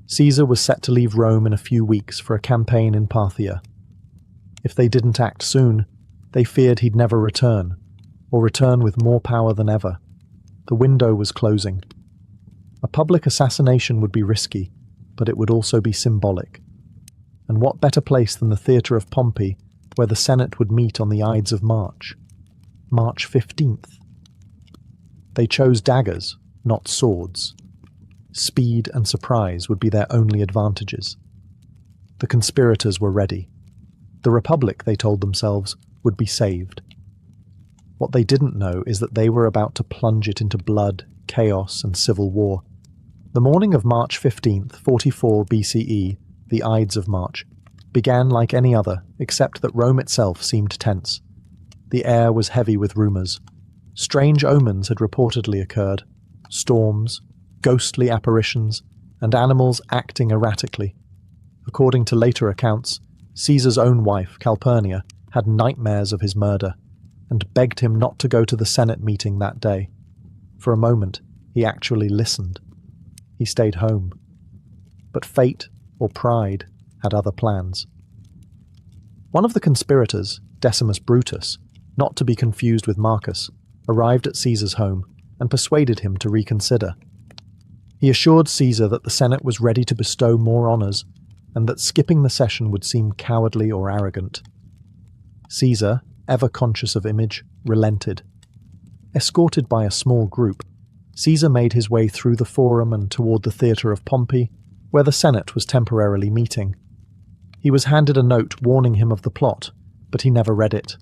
Caesar was set to leave Rome in a few weeks for a campaign in Parthia. If they didn't act soon, they feared he'd never return, or return with more power than ever. The window was closing. A public assassination would be risky, but it would also be symbolic. And what better place than the theatre of Pompey, where the Senate would meet on the Ides of March? March 15th. They chose daggers, not swords. Speed and surprise would be their only advantages. The conspirators were ready. The Republic, they told themselves, would be saved. What they didn't know is that they were about to plunge it into blood, chaos, and civil war. The morning of March 15th, 44 BCE, the Ides of March, began like any other, except that Rome itself seemed tense. The air was heavy with rumours. Strange omens had reportedly occurred: storms, ghostly apparitions, and animals acting erratically. According to later accounts, Caesar's own wife, Calpurnia, had nightmares of his murder, and begged him not to go to the Senate meeting that day. For a moment, he actually listened. He stayed home. But fate, or pride, had other plans. One of the conspirators, Decimus Brutus, not to be confused with Marcus, arrived at Caesar's home and persuaded him to reconsider. He assured Caesar that the Senate was ready to bestow more honours, and that skipping the session would seem cowardly or arrogant. Caesar, ever conscious of image, relented. Escorted by a small group, Caesar made his way through the forum and toward the theatre of Pompey, where the Senate was temporarily meeting. He was handed a note warning him of the plot, but he never read it.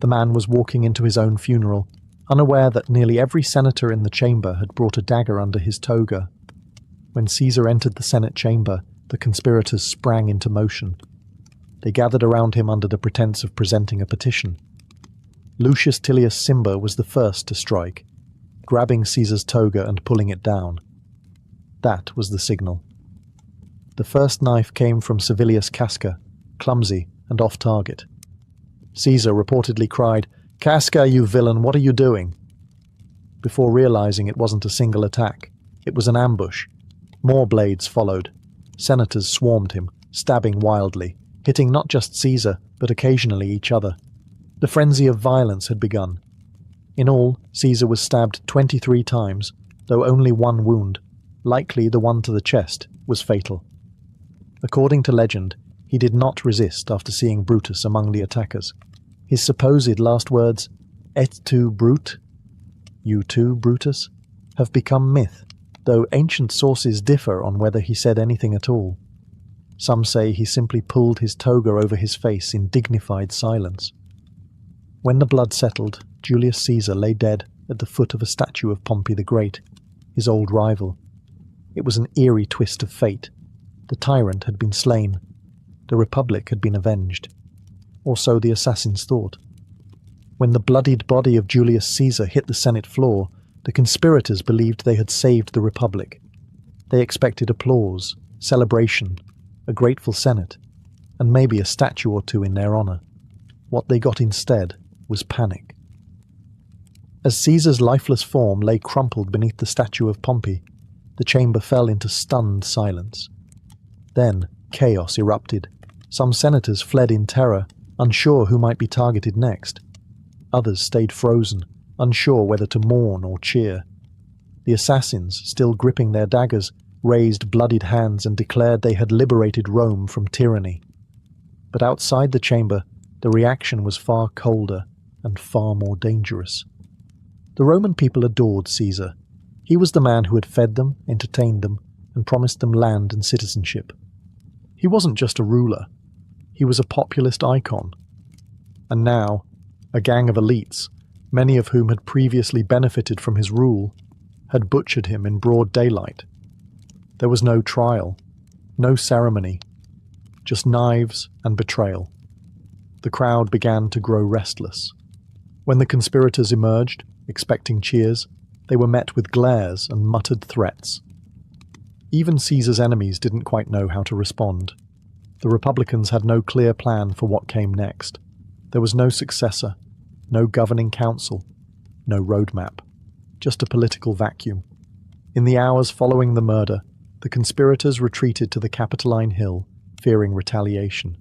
The man was walking into his own funeral, unaware that nearly every senator in the chamber had brought a dagger under his toga. When Caesar entered the Senate chamber, the conspirators sprang into motion. They gathered around him under the pretense of presenting a petition. Lucius Tillius Cimber was the first to strike, grabbing Caesar's toga and pulling it down. That was the signal. The first knife came from Servilius Casca, clumsy and off-target. Caesar reportedly cried, "Casca, you villain, what are you doing?" Before realizing it wasn't a single attack, it was an ambush. More blades followed. Senators swarmed him, stabbing wildly, hitting not just Caesar, but occasionally each other. The frenzy of violence had begun. In all, Caesar was stabbed 23 times, though only one wound, likely the one to the chest, was fatal. According to legend, he did not resist after seeing Brutus among the attackers. His supposed last words, "Et tu, Brute?" "You too, Brutus?" have become myth, though ancient sources differ on whether he said anything at all. Some say he simply pulled his toga over his face in dignified silence. When the blood settled, Julius Caesar lay dead at the foot of a statue of Pompey the Great, his old rival. It was an eerie twist of fate. The tyrant had been slain. The Republic had been avenged. Or so the assassins thought. When the bloodied body of Julius Caesar hit the Senate floor, The conspirators believed they had saved the Republic. They expected applause, celebration, a grateful Senate, and maybe a statue or two in their honor. What they got instead was panic. As Caesar's lifeless form lay crumpled beneath the statue of Pompey, the chamber fell into stunned silence. Then chaos erupted. Some senators fled in terror, unsure who might be targeted next. Others stayed frozen, unsure whether to mourn or cheer. The assassins, still gripping their daggers, raised bloodied hands and declared they had liberated Rome from tyranny. But outside the chamber, the reaction was far colder and far more dangerous. The Roman people adored Caesar. He was the man who had fed them, entertained them, and promised them land and citizenship. He wasn't just a ruler. He was a populist icon. And now, a gang of elites, many of whom had previously benefited from his rule, had butchered him in broad daylight. There was no trial, no ceremony, just knives and betrayal. The crowd began to grow restless. When the conspirators emerged, expecting cheers, they were met with glares and muttered threats. Even Caesar's enemies didn't quite know how to respond. The Republicans had no clear plan for what came next. There was no successor, no governing council, no roadmap, just a political vacuum. In the hours following the murder, the conspirators retreated to the Capitoline Hill, fearing retaliation.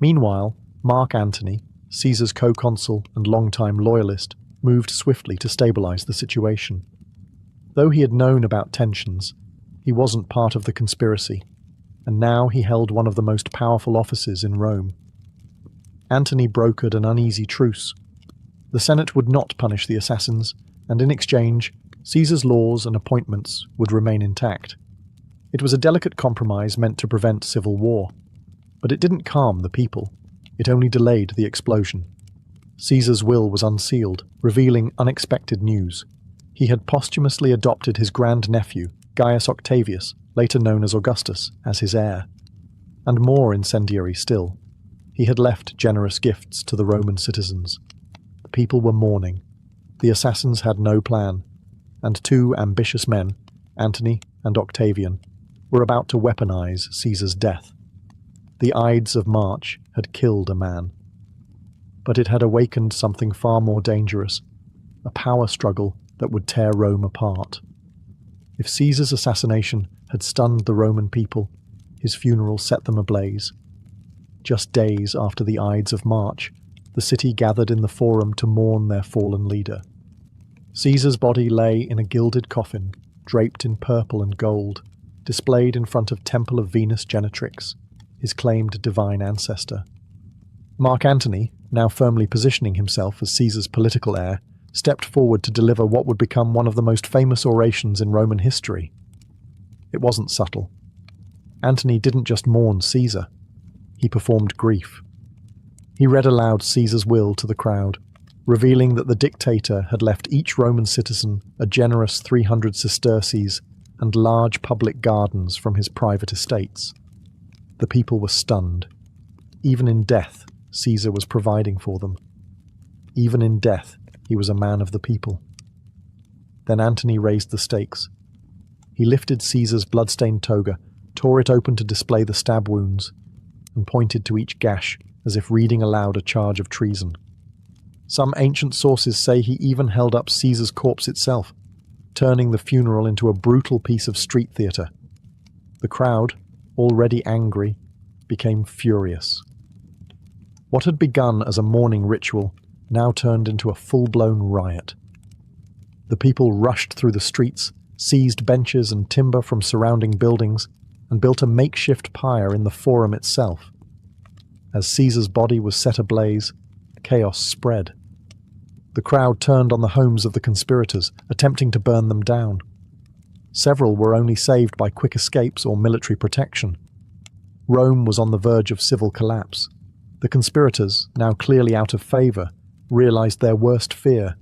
Meanwhile, Mark Antony, Caesar's co-consul and longtime loyalist, moved swiftly to stabilize the situation. Though he had known about tensions, he wasn't part of the conspiracy, and now he held one of the most powerful offices in Rome. Antony brokered an uneasy truce. The Senate would not punish the assassins, and in exchange, Caesar's laws and appointments would remain intact. It was a delicate compromise meant to prevent civil war, but it didn't calm the people. It only delayed the explosion. Caesar's will was unsealed, revealing unexpected news. He had posthumously adopted his grandnephew, Gaius Octavius, later known as Augustus, as his heir. And more incendiary still, he had left generous gifts to the Roman citizens. The people were mourning. The assassins had no plan, and two ambitious men, Antony and Octavian, were about to weaponize Caesar's death. The Ides of March had killed a man. But it had awakened something far more dangerous, a power struggle that would tear Rome apart. If Caesar's assassination had stunned the Roman people, his funeral set them ablaze. Just days after the Ides of March, the city gathered in the Forum to mourn their fallen leader. Caesar's body lay in a gilded coffin, draped in purple and gold, displayed in front of Temple of Venus Genetrix, his claimed divine ancestor. Mark Antony, now firmly positioning himself as Caesar's political heir, stepped forward to deliver what would become one of the most famous orations in Roman history. It wasn't subtle. Antony didn't just mourn Caesar. He performed grief. He read aloud Caesar's will to the crowd, revealing that the dictator had left each Roman citizen a generous 300 sesterces and large public gardens from his private estates. The people were stunned. Even in death, Caesar was providing for them. Even in death, he was a man of the people. Then Antony raised the stakes. He lifted Caesar's blood-stained toga, tore it open to display the stab wounds, and pointed to each gash as if reading aloud a charge of treason. Some ancient sources say he even held up Caesar's corpse itself, turning the funeral into a brutal piece of street theatre. The crowd, already angry, became furious. What had begun as a mourning ritual now turned into a full-blown riot. The people rushed through the streets, seized benches and timber from surrounding buildings, and built a makeshift pyre in the Forum itself. As Caesar's body was set ablaze, chaos spread. The crowd turned on the homes of the conspirators, attempting to burn them down. Several were only saved by quick escapes or military protection. Rome was on the verge of civil collapse. The conspirators, now clearly out of favor, realized their worst fear.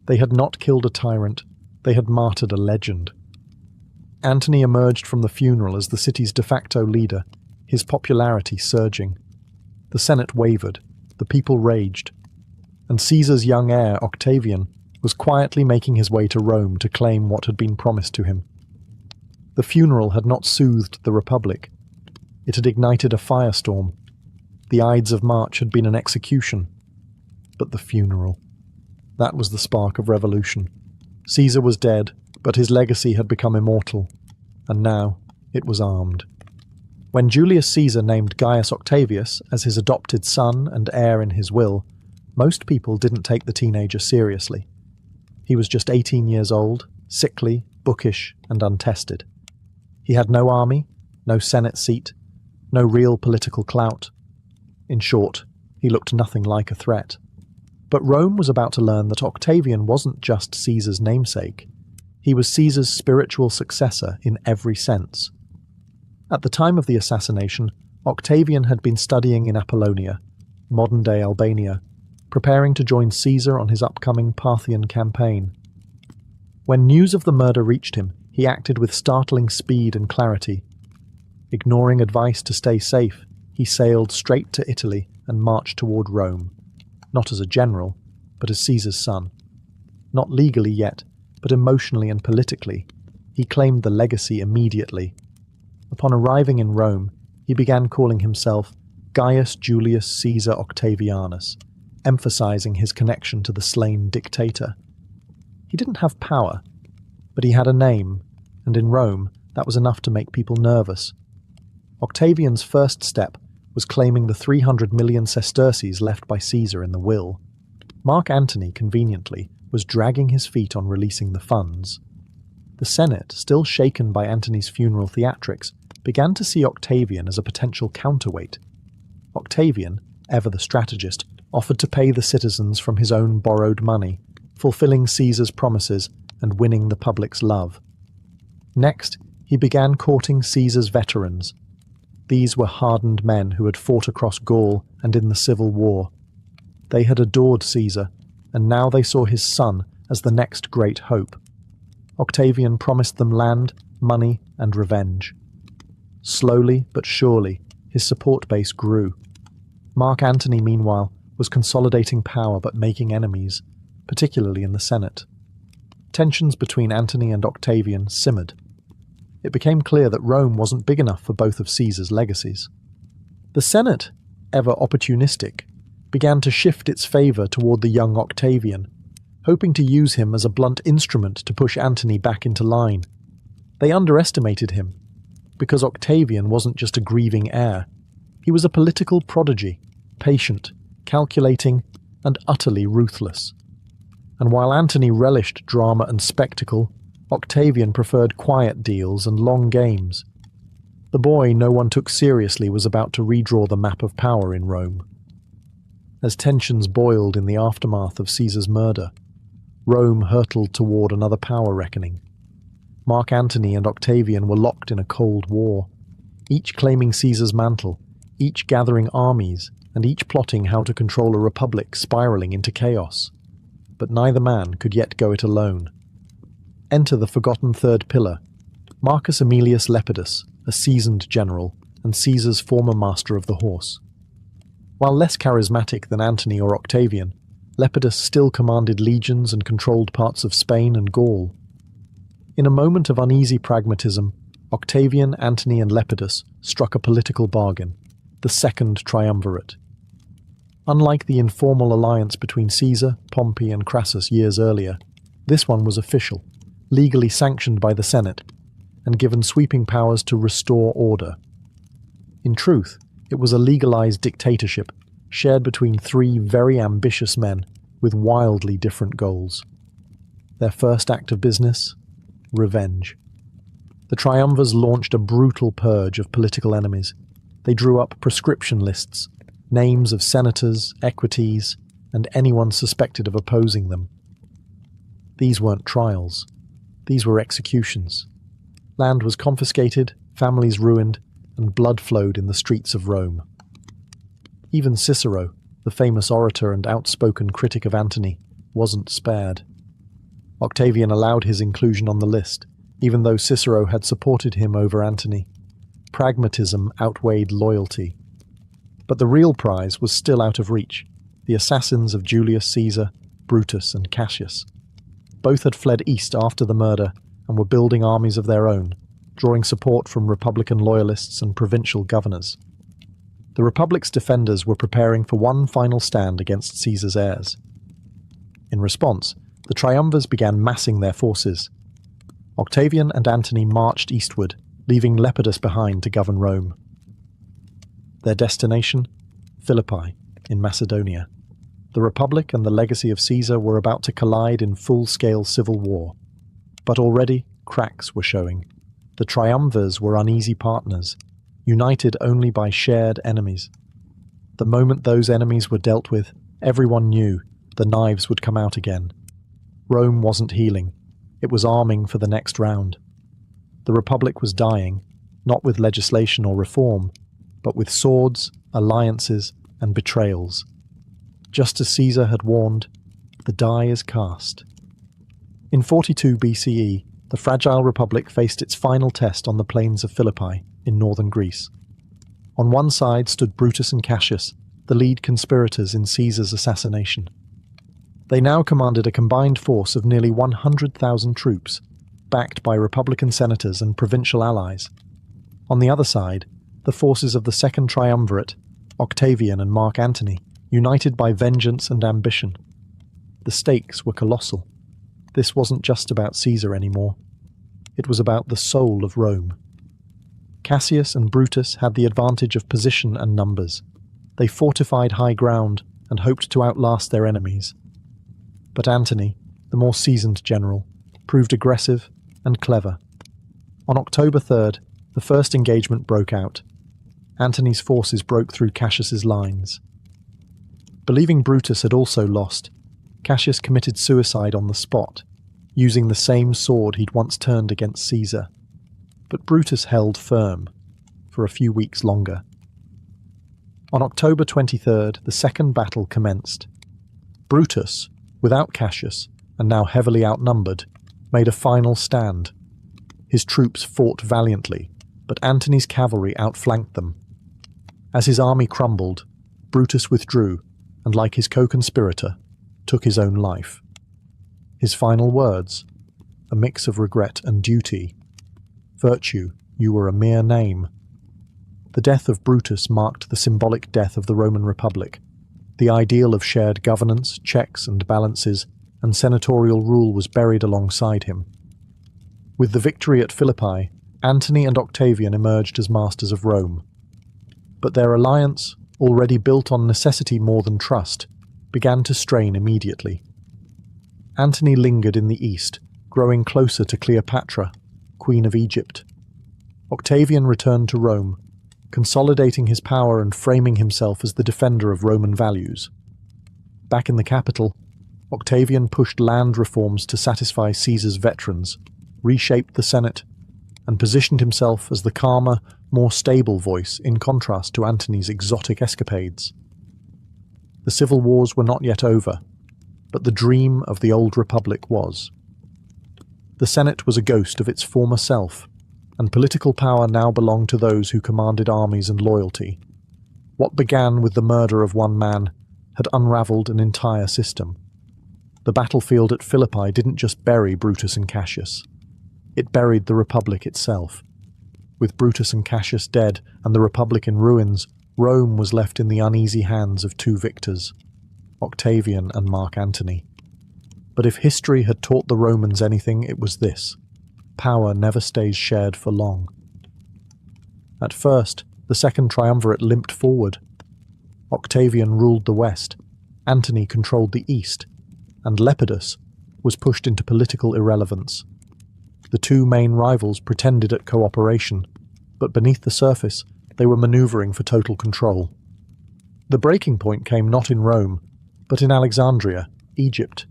They had not killed a tyrant, they had martyred a legend. Antony emerged from the funeral as the city's de facto leader, his popularity surging. The Senate wavered, the people raged, and Caesar's young heir, Octavian, was quietly making his way to Rome to claim what had been promised to him. The funeral had not soothed the Republic. It had ignited a firestorm. The Ides of March had been an execution. But the funeral. That was the spark of revolution. Caesar was dead, but his legacy had become immortal. And now it was armed. When Julius Caesar named Gaius Octavius as his adopted son and heir in his will, most people didn't take the teenager seriously. He was just 18 years old, sickly, bookish, and untested. He had no army, no Senate seat, no real political clout. In short, he looked nothing like a threat. But Rome was about to learn that Octavian wasn't just Caesar's namesake. He was Caesar's spiritual successor in every sense. At the time of the assassination, Octavian had been studying in Apollonia, modern-day Albania, preparing to join Caesar on his upcoming Parthian campaign. When news of the murder reached him, he acted with startling speed and clarity. Ignoring advice to stay safe, he sailed straight to Italy and marched toward Rome, not as a general, but as Caesar's son. Not legally yet, but emotionally and politically, he claimed the legacy immediately. Upon arriving in Rome, he began calling himself Gaius Julius Caesar Octavianus, emphasizing his connection to the slain dictator. He didn't have power, but he had a name, and in Rome, that was enough to make people nervous. Octavian's first step was claiming the 300 million sesterces left by Caesar in the will. Mark Antony, conveniently, was dragging his feet on releasing the funds. The Senate, still shaken by Antony's funeral theatrics, began to see Octavian as a potential counterweight. Octavian, ever the strategist, offered to pay the citizens from his own borrowed money, fulfilling Caesar's promises and winning the public's love. Next, he began courting Caesar's veterans. These were hardened men who had fought across Gaul and in the Civil War. They had adored Caesar, and now they saw his son as the next great hope. Octavian promised them land, money, and revenge. Slowly but surely, his support base grew. Mark Antony, meanwhile, was consolidating power but making enemies, particularly in the Senate. Tensions between Antony and Octavian simmered. It became clear that Rome wasn't big enough for both of Caesar's legacies. The Senate, ever opportunistic, began to shift its favour toward the young Octavian, hoping to use him as a blunt instrument to push Antony back into line. They underestimated him, because Octavian wasn't just a grieving heir. He was a political prodigy, patient, calculating, and utterly ruthless. And while Antony relished drama and spectacle, Octavian preferred quiet deals and long games. The boy no one took seriously was about to redraw the map of power in Rome. As tensions boiled in the aftermath of Caesar's murder, Rome hurtled toward another power reckoning. Mark Antony and Octavian were locked in a cold war, each claiming Caesar's mantle, each gathering armies, and each plotting how to control a republic spiraling into chaos. But neither man could yet go it alone. Enter the forgotten third pillar, Marcus Aemilius Lepidus, a seasoned general, and Caesar's former master of the horse. While less charismatic than Antony or Octavian, Lepidus still commanded legions and controlled parts of Spain and Gaul. In a moment of uneasy pragmatism, Octavian, Antony, and Lepidus struck a political bargain, the Second Triumvirate. Unlike the informal alliance between Caesar, Pompey, and Crassus years earlier, this one was official, legally sanctioned by the Senate, and given sweeping powers to restore order. In truth, it was a legalized dictatorship shared between three very ambitious men with wildly different goals. Their first act of business? Revenge. The triumvirs launched a brutal purge of political enemies. They drew up proscription lists, names of senators, equities, and anyone suspected of opposing them. These weren't trials. These were executions. Land was confiscated, families ruined, and blood flowed in the streets of Rome. Even Cicero, the famous orator and outspoken critic of Antony, wasn't spared. Octavian allowed his inclusion on the list, even though Cicero had supported him over Antony. Pragmatism outweighed loyalty. But the real prize was still out of reach, the assassins of Julius Caesar, Brutus, and Cassius. Both had fled east after the murder and were building armies of their own, drawing support from Republican loyalists and provincial governors. The Republic's defenders were preparing for one final stand against Caesar's heirs. In response, the triumvirs began massing their forces. Octavian and Antony marched eastward, leaving Lepidus behind to govern Rome. Their destination? Philippi, in Macedonia. The Republic and the legacy of Caesar were about to collide in full-scale civil war. But already, cracks were showing. The triumvirs were uneasy partners, united only by shared enemies. The moment those enemies were dealt with, everyone knew the knives would come out again. Rome wasn't healing. It was arming for the next round. The Republic was dying, not with legislation or reform, but with swords, alliances, and betrayals. Just as Caesar had warned, the die is cast. In 42 BCE, the fragile Republic faced its final test on the plains of Philippi in northern Greece. On one side stood Brutus and Cassius, the lead conspirators in Caesar's assassination. They now commanded a combined force of nearly 100,000 troops, backed by Republican senators and provincial allies. On the other side, the forces of the Second Triumvirate, Octavian and Mark Antony, united by vengeance and ambition. The stakes were colossal. This wasn't just about Caesar anymore. It was about the soul of Rome. Cassius and Brutus had the advantage of position and numbers. They fortified high ground and hoped to outlast their enemies. But Antony, the more seasoned general, proved aggressive and clever. On October 3rd, the first engagement broke out. Antony's forces broke through Cassius's lines. Believing Brutus had also lost, Cassius committed suicide on the spot, using the same sword he'd once turned against Caesar. But Brutus held firm, for a few weeks longer. On October 23rd, the second battle commenced. Brutus, without Cassius, and now heavily outnumbered, made a final stand. His troops fought valiantly, but Antony's cavalry outflanked them. As his army crumbled, Brutus withdrew, and like his co-conspirator, took his own life. His final words, a mix of regret and duty. Virtue, you were a mere name. The death of Brutus marked the symbolic death of the Roman Republic. The ideal of shared governance, checks and balances, and senatorial rule was buried alongside him. With the victory at Philippi, Antony and Octavian emerged as masters of Rome. But their alliance, already built on necessity more than trust, began to strain immediately. Antony lingered in the east, growing closer to Cleopatra, Queen of Egypt. Octavian returned to Rome, consolidating his power and framing himself as the defender of Roman values. Back in the capital, Octavian pushed land reforms to satisfy Caesar's veterans, reshaped the Senate, and positioned himself as the calmer, more stable voice in contrast to Antony's exotic escapades. The civil wars were not yet over, but the dream of the old republic was. The Senate was a ghost of its former self, and political power now belonged to those who commanded armies and loyalty. What began with the murder of one man had unravelled an entire system. The battlefield at Philippi didn't just bury Brutus and Cassius. It buried the Republic itself. With Brutus and Cassius dead and the Republic in ruins, Rome was left in the uneasy hands of two victors, Octavian and Mark Antony. But if history had taught the Romans anything, it was this: power never stays shared for long. At first, the Second Triumvirate limped forward. Octavian ruled the west, Antony controlled the east, and Lepidus was pushed into political irrelevance. The two main rivals pretended at cooperation, but beneath the surface, they were maneuvering for total control. The breaking point came not in Rome, but in Alexandria, Egypt.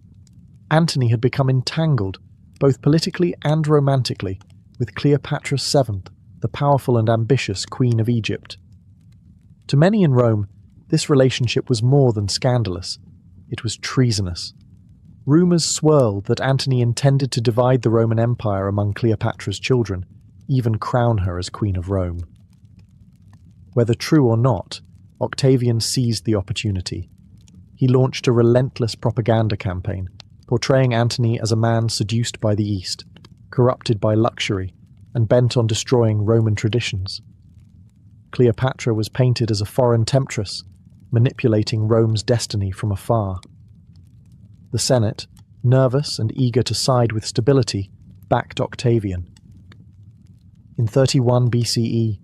Antony had become entangled, both politically and romantically, with Cleopatra VII, the powerful and ambitious Queen of Egypt. To many in Rome, this relationship was more than scandalous. It was treasonous. Rumours swirled that Antony intended to divide the Roman Empire among Cleopatra's children, even crown her as Queen of Rome. Whether true or not, Octavian seized the opportunity. He launched a relentless propaganda campaign, portraying Antony as a man seduced by the East, corrupted by luxury, and bent on destroying Roman traditions. Cleopatra was painted as a foreign temptress, manipulating Rome's destiny from afar. The Senate, nervous and eager to side with stability, backed Octavian. In 31 BCE,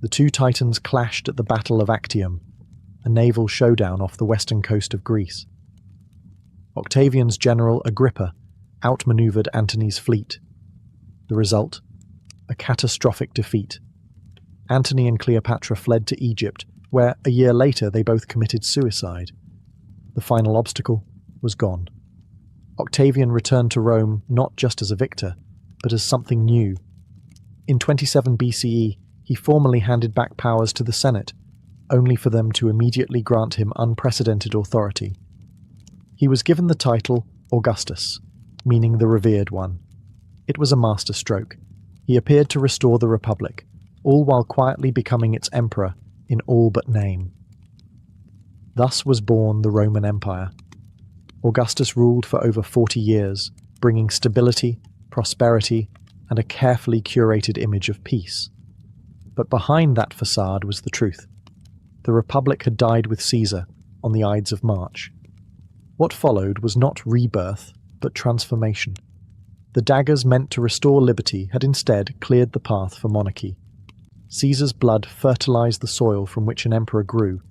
the two titans clashed at the Battle of Actium, a naval showdown off the western coast of Greece. Octavian's general Agrippa outmaneuvered Antony's fleet. The result? A catastrophic defeat. Antony and Cleopatra fled to Egypt, where a year later they both committed suicide. The final obstacle was gone. Octavian returned to Rome not just as a victor, but as something new. In 27 BCE, he formally handed back powers to the Senate, only for them to immediately grant him unprecedented authority. He was given the title Augustus, meaning the revered one. It was a masterstroke. He appeared to restore the Republic, all while quietly becoming its emperor in all but name. Thus was born the Roman Empire. Augustus ruled for over 40 years, bringing stability, prosperity, and a carefully curated image of peace. But behind that facade was the truth. The Republic had died with Caesar on the Ides of March. What followed was not rebirth, but transformation. The daggers meant to restore liberty had instead cleared the path for monarchy. Caesar's blood fertilized the soil from which an emperor grew,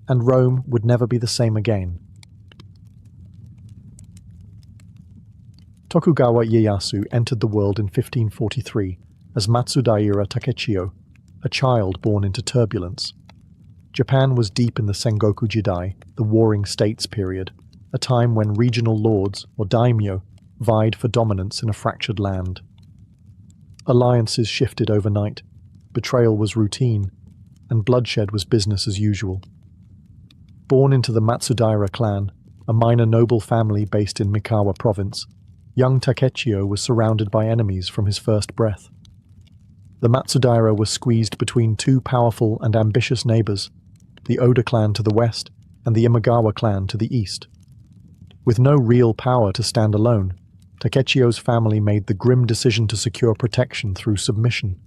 and Rome would never be the same again. Tokugawa Ieyasu entered the world in 1543 as Matsudaira Takechiyo, a child born into turbulence. Japan was deep in the Sengoku Jidai, the Warring States period, a time when regional lords, or daimyo, vied for dominance in a fractured land. Alliances shifted overnight, betrayal was routine, and bloodshed was business as usual. Born into the Matsudaira clan, a minor noble family based in Mikawa province, young Takechiyo was surrounded by enemies from his first breath. The Matsudaira was squeezed between two powerful and ambitious neighbors, the Oda clan to the west and the Imagawa clan to the east. With no real power to stand alone, Takechiyo's family made the grim decision to secure protection through submission.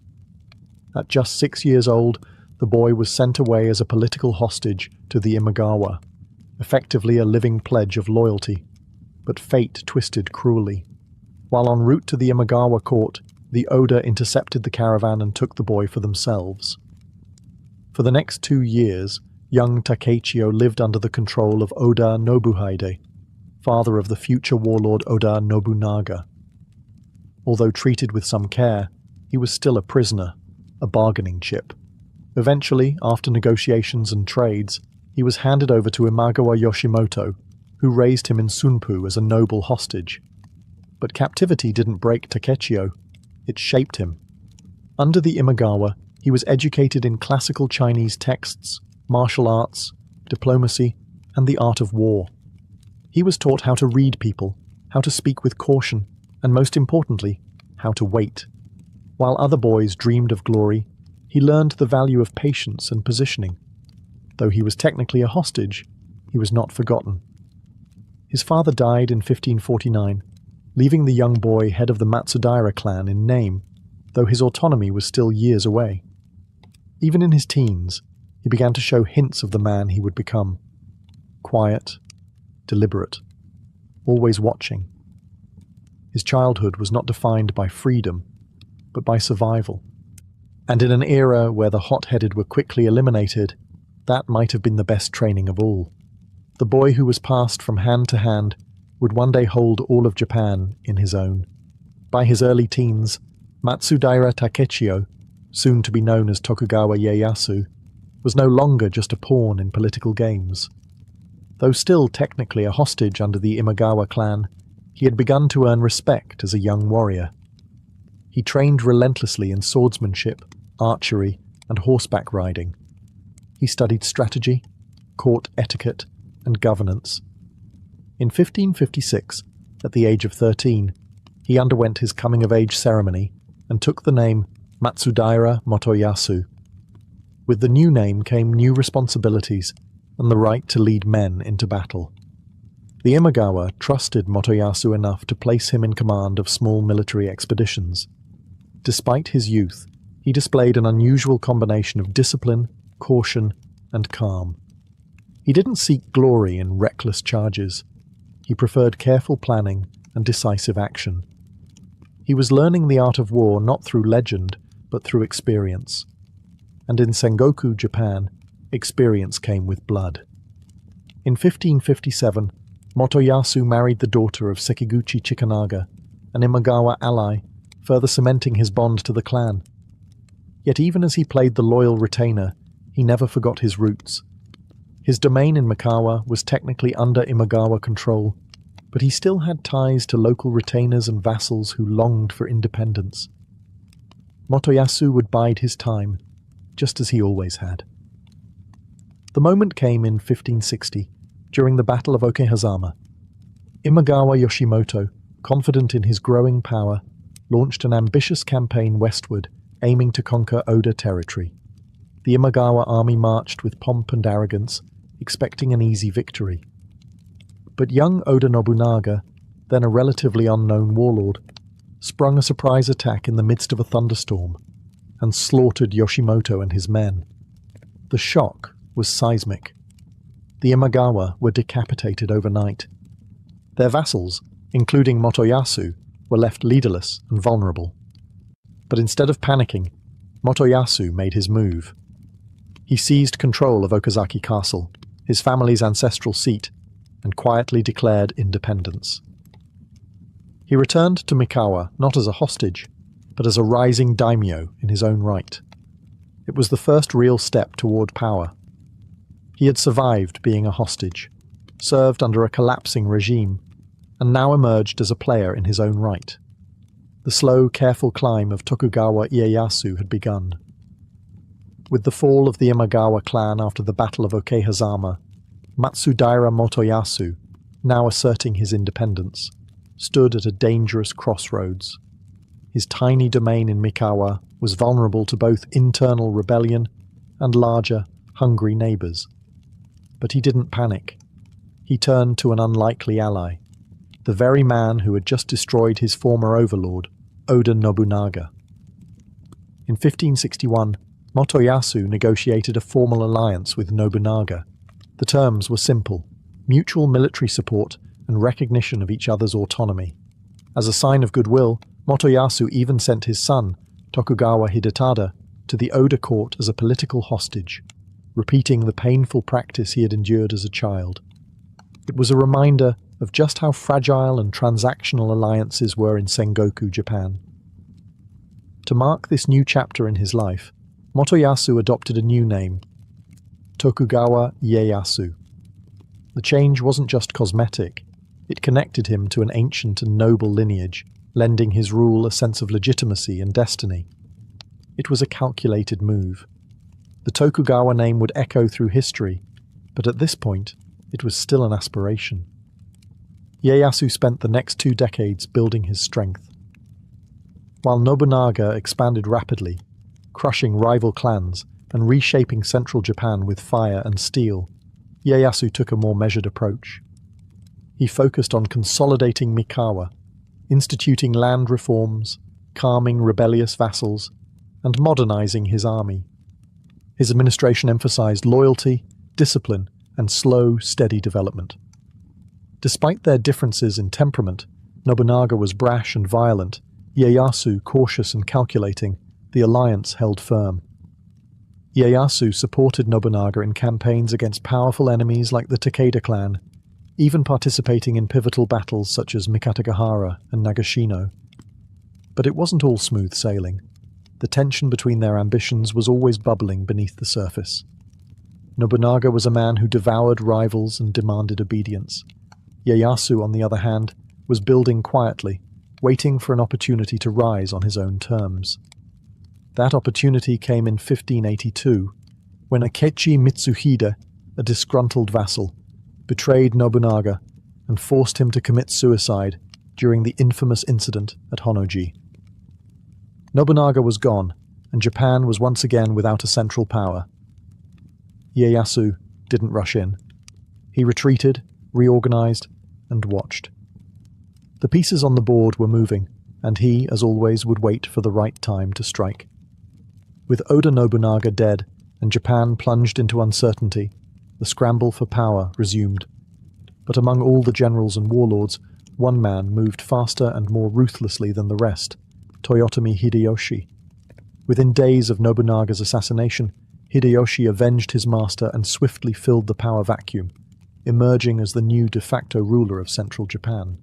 At just 6 years old, the boy was sent away as a political hostage to the Imagawa, effectively a living pledge of loyalty. But fate twisted cruelly. While en route to the Imagawa court, the Oda intercepted the caravan and took the boy for themselves. For the next 2 years, young Takechiyo lived under the control of Oda Nobuhide, father of the future warlord Oda Nobunaga. Although treated with some care, he was still a prisoner, a bargaining chip. Eventually, after negotiations and trades, he was handed over to Imagawa Yoshimoto, who raised him in Sunpu as a noble hostage. But captivity didn't break Takechiyo, it shaped him. Under the Imagawa, he was educated in classical Chinese texts, martial arts, diplomacy, and the art of war. He was taught how to read people, how to speak with caution, and most importantly, how to wait. While other boys dreamed of glory, he learned the value of patience and positioning. Though he was technically a hostage, he was not forgotten. His father died in 1549, leaving the young boy head of the Matsudaira clan in name, though his autonomy was still years away. Even in his teens, he began to show hints of the man he would become. Quiet, deliberate, always watching. His childhood was not defined by freedom, but by survival. And in an era where the hot-headed were quickly eliminated, that might have been the best training of all. The boy who was passed from hand to hand would one day hold all of Japan in his own. By his early teens, Matsudaira Takechiyo, soon to be known as Tokugawa Ieyasu, was no longer just a pawn in political games. Though still technically a hostage under the Imagawa clan, he had begun to earn respect as a young warrior. He trained relentlessly in swordsmanship, archery, and horseback riding. He studied strategy, court etiquette, and governance. In 1556, at the age of 13, he underwent his coming-of-age ceremony and took the name Matsudaira Motoyasu. With the new name came new responsibilities and the right to lead men into battle. The Imagawa trusted Motoyasu enough to place him in command of small military expeditions. Despite his youth, he displayed an unusual combination of discipline, caution, and calm. He didn't seek glory in reckless charges. He preferred careful planning and decisive action. He was learning the art of war not through legend, but through experience. And in Sengoku, Japan, experience came with blood. In 1557, Motoyasu married the daughter of Sekiguchi Chikanaga, an Imagawa ally, further cementing his bond to the clan. Yet even as he played the loyal retainer, he never forgot his roots. His domain in Mikawa was technically under Imagawa control, but he still had ties to local retainers and vassals who longed for independence. Motoyasu would bide his time, just as he always had. The moment came in 1560, during the Battle of Okehazama. Imagawa Yoshimoto, confident in his growing power, launched an ambitious campaign westward, aiming to conquer Oda territory. The Imagawa army marched with pomp and arrogance, expecting an easy victory. But young Oda Nobunaga, then a relatively unknown warlord, sprung a surprise attack in the midst of a thunderstorm and slaughtered Yoshimoto and his men. The shock was seismic. The Imagawa were decapitated overnight. Their vassals, including Motoyasu, were left leaderless and vulnerable. But instead of panicking, Motoyasu made his move. He seized control of Okazaki Castle, his family's ancestral seat, and quietly declared independence. He returned to Mikawa not as a hostage, but as a rising daimyo in his own right. It was the first real step toward power. He had survived being a hostage, served under a collapsing regime, and now emerged as a player in his own right. The slow, careful climb of Tokugawa Ieyasu had begun. With the fall of the Imagawa clan after the Battle of Okehazama, Matsudaira Motoyasu, now asserting his independence, stood at a dangerous crossroads. His tiny domain in Mikawa was vulnerable to both internal rebellion and larger, hungry neighbours. But he didn't panic. He turned to an unlikely ally, the very man who had just destroyed his former overlord, Oda Nobunaga. In 1561, Motoyasu negotiated a formal alliance with Nobunaga. The terms were simple: mutual military support and recognition of each other's autonomy. As a sign of goodwill, Motoyasu even sent his son, Tokugawa Hidetada, to the Oda court as a political hostage, repeating the painful practice he had endured as a child. It was a reminder of just how fragile and transactional alliances were in Sengoku, Japan. To mark this new chapter in his life, Motoyasu adopted a new name, Tokugawa Ieyasu. The change wasn't just cosmetic, it connected him to an ancient and noble lineage, lending his rule a sense of legitimacy and destiny. It was a calculated move. The Tokugawa name would echo through history, but at this point, it was still an aspiration. Ieyasu spent the next 2 decades building his strength. While Nobunaga expanded rapidly, crushing rival clans and reshaping central Japan with fire and steel, Ieyasu took a more measured approach. He focused on consolidating Mikawa, instituting land reforms, calming rebellious vassals, and modernizing his army. His administration emphasized loyalty, discipline, and slow, steady development. Despite their differences in temperament, Nobunaga was brash and violent, Ieyasu cautious and calculating. The alliance held firm. Ieyasu supported Nobunaga in campaigns against powerful enemies like the Takeda clan, even participating in pivotal battles such as Mikatagahara and Nagashino. But it wasn't all smooth sailing. The tension between their ambitions was always bubbling beneath the surface. Nobunaga was a man who devoured rivals and demanded obedience. Ieyasu, on the other hand, was building quietly, waiting for an opportunity to rise on his own terms. That opportunity came in 1582, when Akechi Mitsuhide, a disgruntled vassal, betrayed Nobunaga and forced him to commit suicide during the infamous incident at Honnoji. Nobunaga was gone, and Japan was once again without a central power. Ieyasu didn't rush in. He retreated, reorganized, and watched. The pieces on the board were moving, and he, as always, would wait for the right time to strike. With Oda Nobunaga dead and Japan plunged into uncertainty, the scramble for power resumed. But among all the generals and warlords, one man moved faster and more ruthlessly than the rest, Toyotomi Hideyoshi. Within days of Nobunaga's assassination, Hideyoshi avenged his master and swiftly filled the power vacuum, emerging as the new de facto ruler of central Japan.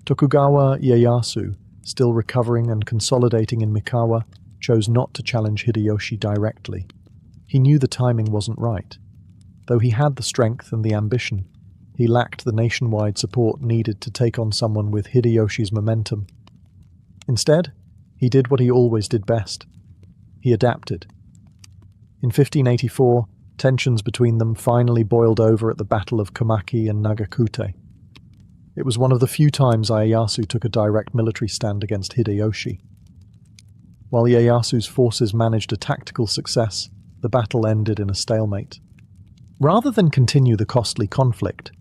Tokugawa Ieyasu, still recovering and consolidating in Mikawa, chose not to challenge Hideyoshi directly. He knew the timing wasn't right. Though he had the strength and the ambition, he lacked the nationwide support needed to take on someone with Hideyoshi's momentum. Instead, he did what he always did best. He adapted. In 1584, tensions between them finally boiled over at the Battle of Komaki and Nagakute. It was one of the few times Ieyasu took a direct military stand against Hideyoshi. While Ieyasu's forces managed a tactical success, the battle ended in a stalemate. Rather than continue the costly conflict,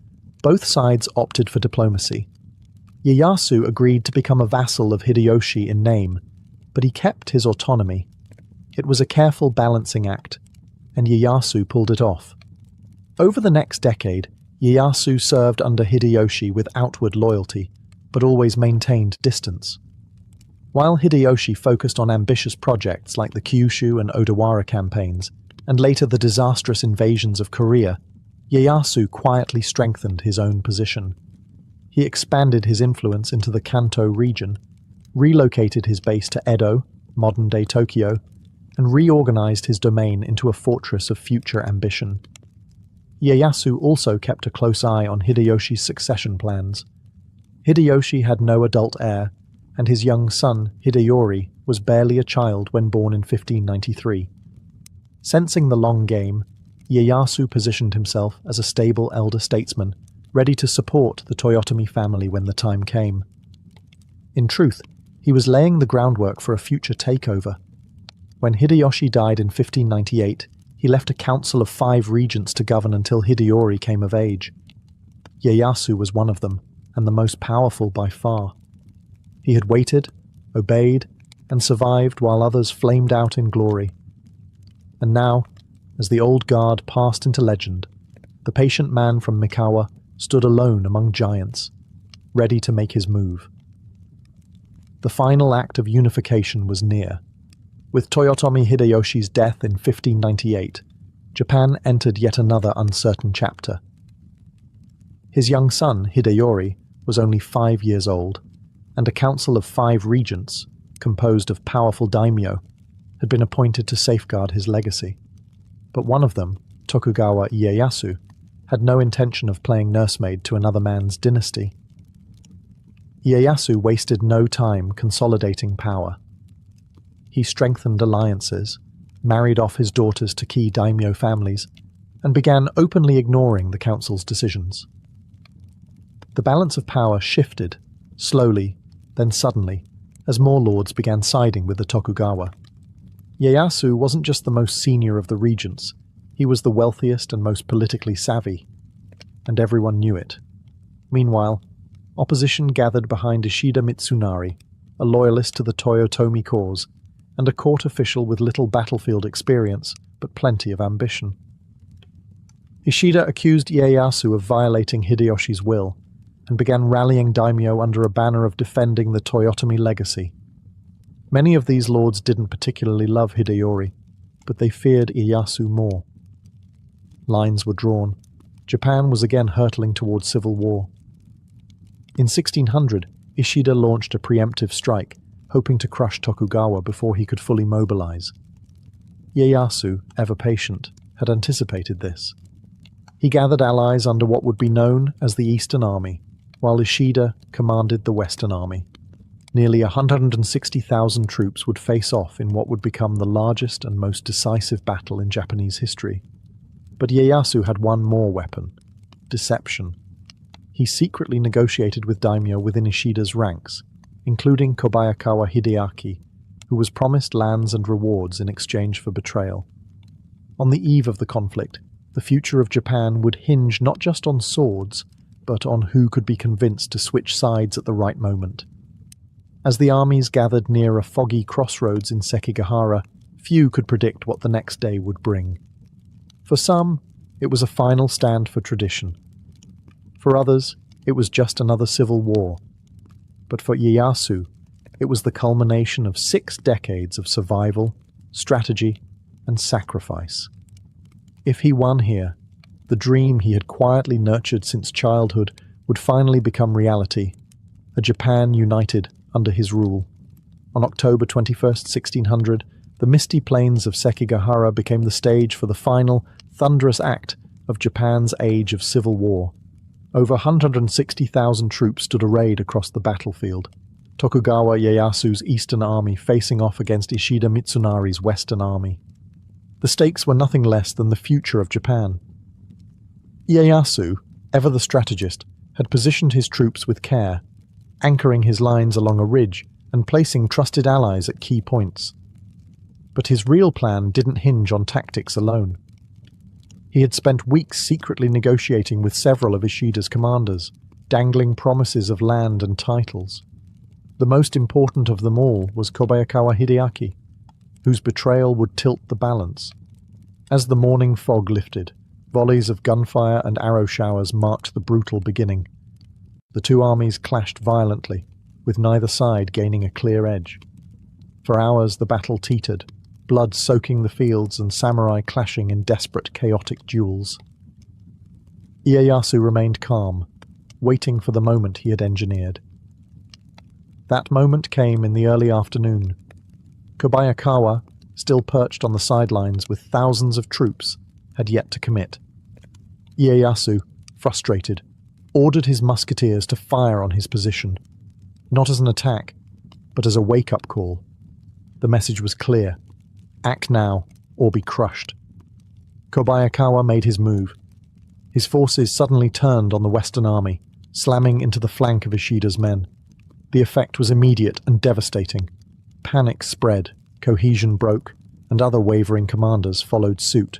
both sides opted for diplomacy. Ieyasu agreed to become a vassal of Hideyoshi in name, but he kept his autonomy. It was a careful balancing act, and Ieyasu pulled it off. Over the next decade, Ieyasu served under Hideyoshi with outward loyalty, but always maintained distance. While Hideyoshi focused on ambitious projects like the Kyushu and Odawara campaigns, and later the disastrous invasions of Korea, Ieyasu quietly strengthened his own position. He expanded his influence into the Kanto region, relocated his base to Edo, modern-day Tokyo, and reorganized his domain into a fortress of future ambition. Ieyasu also kept a close eye on Hideyoshi's succession plans. Hideyoshi had no adult heir, and his young son, Hideyori, was barely a child when born in 1593. Sensing the long game, Ieyasu positioned himself as a stable elder statesman, ready to support the Toyotomi family when the time came. In truth, he was laying the groundwork for a future takeover. When Hideyoshi died in 1598, he left a council of 5 regents to govern until Hideyori came of age. Ieyasu was one of them, and the most powerful by far. He had waited, obeyed, and survived while others flamed out in glory. And now, as the old guard passed into legend, the patient man from Mikawa stood alone among giants, ready to make his move. The final act of unification was near. With Toyotomi Hideyoshi's death in 1598, Japan entered yet another uncertain chapter. His young son, Hideyori, was only 5 years old, and a council of 5 regents, composed of powerful daimyo, had been appointed to safeguard his legacy. But one of them, Tokugawa Ieyasu, had no intention of playing nursemaid to another man's dynasty. Ieyasu wasted no time consolidating power. He strengthened alliances, married off his daughters to key daimyo families, and began openly ignoring the council's decisions. The balance of power shifted, slowly, then suddenly, as more lords began siding with the Tokugawa. Ieyasu wasn't just the most senior of the regents, he was the wealthiest and most politically savvy, and everyone knew it. Meanwhile, opposition gathered behind Ishida Mitsunari, a loyalist to the Toyotomi cause, and a court official with little battlefield experience, but plenty of ambition. Ishida accused Ieyasu of violating Hideyoshi's will, and began rallying daimyo under a banner of defending the Toyotomi legacy. Many of these lords didn't particularly love Hideyori, but they feared Ieyasu more. Lines were drawn. Japan was again hurtling towards civil war. In 1600, Ishida launched a preemptive strike, hoping to crush Tokugawa before he could fully mobilize. Ieyasu, ever patient, had anticipated this. He gathered allies under what would be known as the Eastern Army, while Ishida commanded the Western Army. Nearly 160,000 troops would face off in what would become the largest and most decisive battle in Japanese history. But Ieyasu had one more weapon: deception. He secretly negotiated with daimyo within Ishida's ranks, including Kobayakawa Hideaki, who was promised lands and rewards in exchange for betrayal. On the eve of the conflict, the future of Japan would hinge not just on swords, but on who could be convinced to switch sides at the right moment. As the armies gathered near a foggy crossroads in Sekigahara, few could predict what the next day would bring. For some, it was a final stand for tradition. For others, it was just another civil war. But for Ieyasu, it was the culmination of 6 decades of survival, strategy, and sacrifice. If he won here, the dream he had quietly nurtured since childhood would finally become reality, a Japan united under his rule. On October 21st, 1600, the misty plains of Sekigahara became the stage for the final, thunderous act of Japan's age of civil war. Over 160,000 troops stood arrayed across the battlefield, Tokugawa Ieyasu's eastern army facing off against Ishida Mitsunari's western army. The stakes were nothing less than the future of Japan. Ieyasu, ever the strategist, had positioned his troops with care, anchoring his lines along a ridge and placing trusted allies at key points. But his real plan didn't hinge on tactics alone. He had spent weeks secretly negotiating with several of Ishida's commanders, dangling promises of land and titles. The most important of them all was Kobayakawa Hideaki, whose betrayal would tilt the balance. As the morning fog lifted, volleys of gunfire and arrow showers marked the brutal beginning. The two armies clashed violently, with neither side gaining a clear edge. For hours the battle teetered, blood soaking the fields and samurai clashing in desperate, chaotic duels. Ieyasu remained calm, waiting for the moment he had engineered. That moment came in the early afternoon. Kobayakawa, still perched on the sidelines with thousands of troops, had yet to commit. Ieyasu, frustrated, ordered his musketeers to fire on his position, not as an attack, but as a wake-up call. The message was clear: act now, or be crushed. Kobayakawa made his move. His forces suddenly turned on the Western Army, slamming into the flank of Ishida's men. The effect was immediate and devastating. Panic spread, cohesion broke, and other wavering commanders followed suit.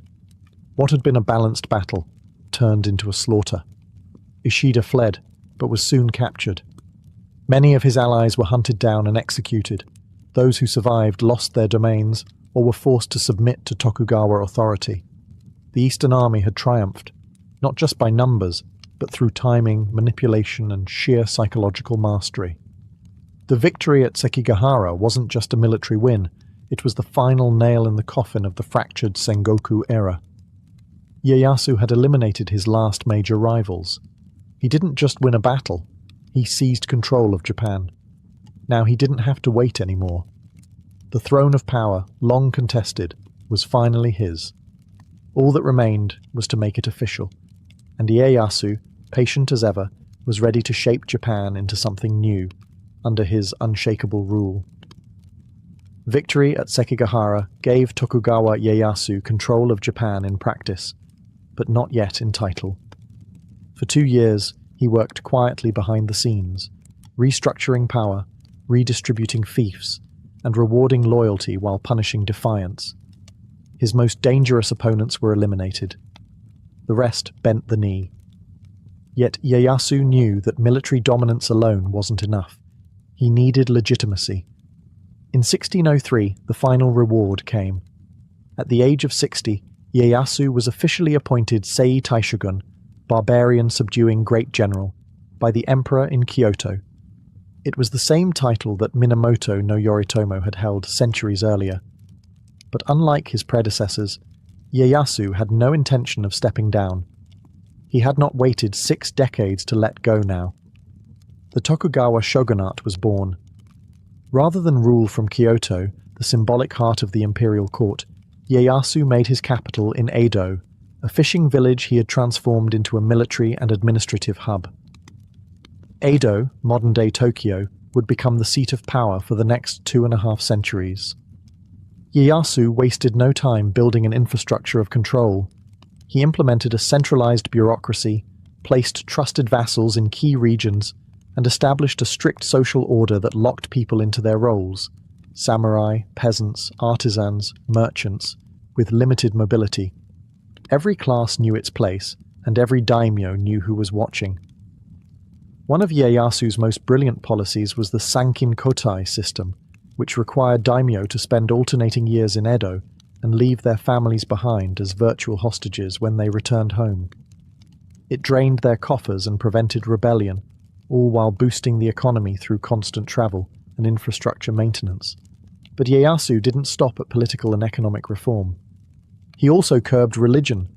What had been a balanced battle turned into a slaughter. Ishida fled, but was soon captured. Many of his allies were hunted down and executed. Those who survived lost their domains or were forced to submit to Tokugawa authority. The Eastern Army had triumphed, not just by numbers, but through timing, manipulation, and sheer psychological mastery. The victory at Sekigahara wasn't just a military win, it was the final nail in the coffin of the fractured Sengoku era. Ieyasu had eliminated his last major rivals. He didn't just win a battle, he seized control of Japan. Now he didn't have to wait anymore. The throne of power, long contested, was finally his. All that remained was to make it official, and Ieyasu, patient as ever, was ready to shape Japan into something new, under his unshakable rule. Victory at Sekigahara gave Tokugawa Ieyasu control of Japan in practice, but not yet in title. For 2 years, he worked quietly behind the scenes, restructuring power, redistributing fiefs, and rewarding loyalty while punishing defiance. His most dangerous opponents were eliminated. The rest bent the knee. Yet Ieyasu knew that military dominance alone wasn't enough. He needed legitimacy. In 1603, the final reward came. At the age of 60, Ieyasu was officially appointed Sei Taishogun, barbarian subduing great general, by the emperor in Kyoto. It was the same title that Minamoto no Yoritomo had held centuries earlier. But unlike his predecessors, Ieyasu had no intention of stepping down. He had not waited 6 decades to let go now. The Tokugawa shogunate was born. Rather than rule from Kyoto, the symbolic heart of the imperial court, Ieyasu made his capital in Edo, a fishing village he had transformed into a military and administrative hub. Edo, modern-day Tokyo, would become the seat of power for the next 2.5 centuries. Ieyasu wasted no time building an infrastructure of control. He implemented a centralized bureaucracy, placed trusted vassals in key regions, and established a strict social order that locked people into their roles: samurai, peasants, artisans, merchants, with limited mobility. Every class knew its place, and every daimyo knew who was watching. One of Ieyasu's most brilliant policies was the Sankin Kotai system, which required daimyo to spend alternating years in Edo and leave their families behind as virtual hostages when they returned home. It drained their coffers and prevented rebellion, all while boosting the economy through constant travel and infrastructure maintenance. But Ieyasu didn't stop at political and economic reform. He also curbed religion,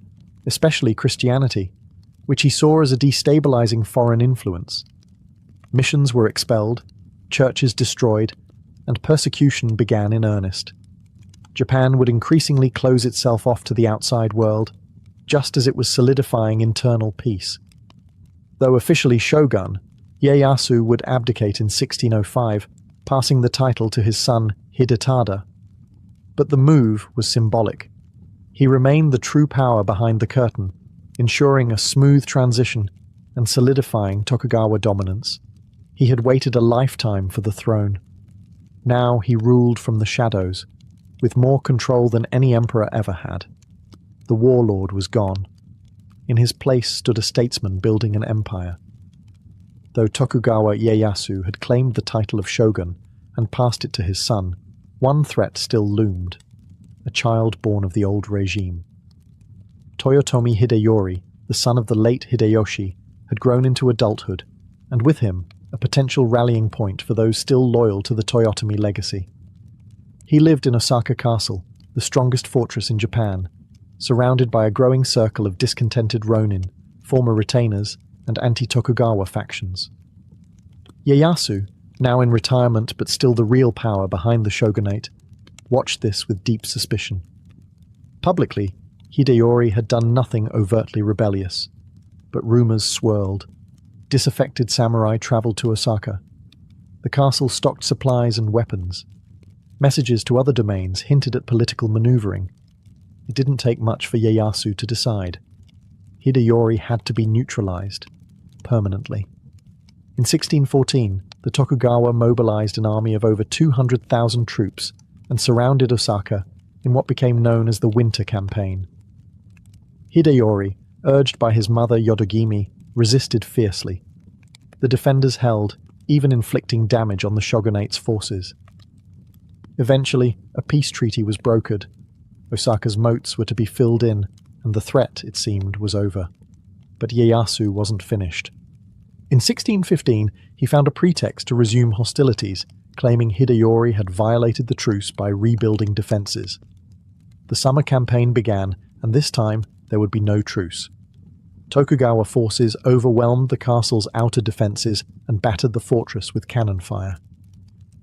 especially Christianity, which he saw as a destabilizing foreign influence. Missions were expelled, churches destroyed, and persecution began in earnest. Japan would increasingly close itself off to the outside world, just as it was solidifying internal peace. Though officially shogun, Ieyasu would abdicate in 1605, passing the title to his son Hidetada. But the move was symbolic. He remained the true power behind the curtain, ensuring a smooth transition and solidifying Tokugawa dominance. He had waited a lifetime for the throne. Now he ruled from the shadows, with more control than any emperor ever had. The warlord was gone. In his place stood a statesman building an empire. Though Tokugawa Ieyasu had claimed the title of shogun and passed it to his son, one threat still loomed: a child born of the old regime. Toyotomi Hideyori, the son of the late Hideyoshi, had grown into adulthood, and with him, a potential rallying point for those still loyal to the Toyotomi legacy. He lived in Osaka Castle, the strongest fortress in Japan, surrounded by a growing circle of discontented ronin, former retainers, and anti-Tokugawa factions. Ieyasu, now in retirement but still the real power behind the shogunate, watched this with deep suspicion. Publicly, Hideyori had done nothing overtly rebellious, but rumors swirled. Disaffected samurai traveled to Osaka. The castle stocked supplies and weapons. Messages to other domains hinted at political maneuvering. It didn't take much for Ieyasu to decide. Hideyori had to be neutralized, permanently. In 1614, the Tokugawa mobilized an army of over 200,000 troops and surrounded Osaka in what became known as the Winter Campaign. Hideyori, urged by his mother Yodogimi, resisted fiercely. The defenders held, even inflicting damage on the shogunate's forces. Eventually, a peace treaty was brokered. Osaka's moats were to be filled in, and the threat, it seemed, was over. But Ieyasu wasn't finished. In 1615, he found a pretext to resume hostilities, claiming Hideyori had violated the truce by rebuilding defences. The summer campaign began, and this time there would be no truce. Tokugawa forces overwhelmed the castle's outer defences and battered the fortress with cannon fire.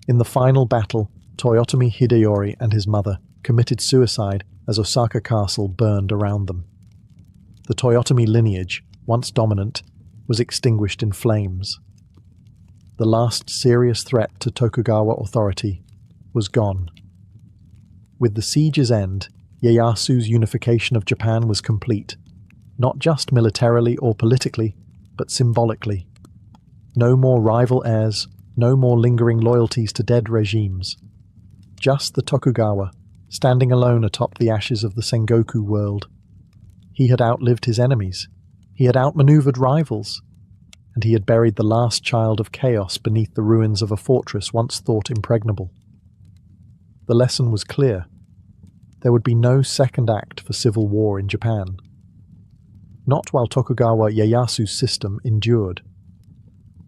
In the final battle, Toyotomi Hideyori and his mother committed suicide as Osaka Castle burned around them. The Toyotomi lineage, once dominant, was extinguished in flames. The last serious threat to Tokugawa authority was gone. With the siege's end, Ieyasu's unification of Japan was complete, not just militarily or politically, but symbolically. No more rival heirs, no more lingering loyalties to dead regimes. Just the Tokugawa, standing alone atop the ashes of the Sengoku world. He had outlived his enemies. He had outmaneuvered rivals. And he had buried the last child of chaos beneath the ruins of a fortress once thought impregnable. The lesson was clear. There would be no second act for civil war in Japan. Not while Tokugawa Ieyasu's system endured.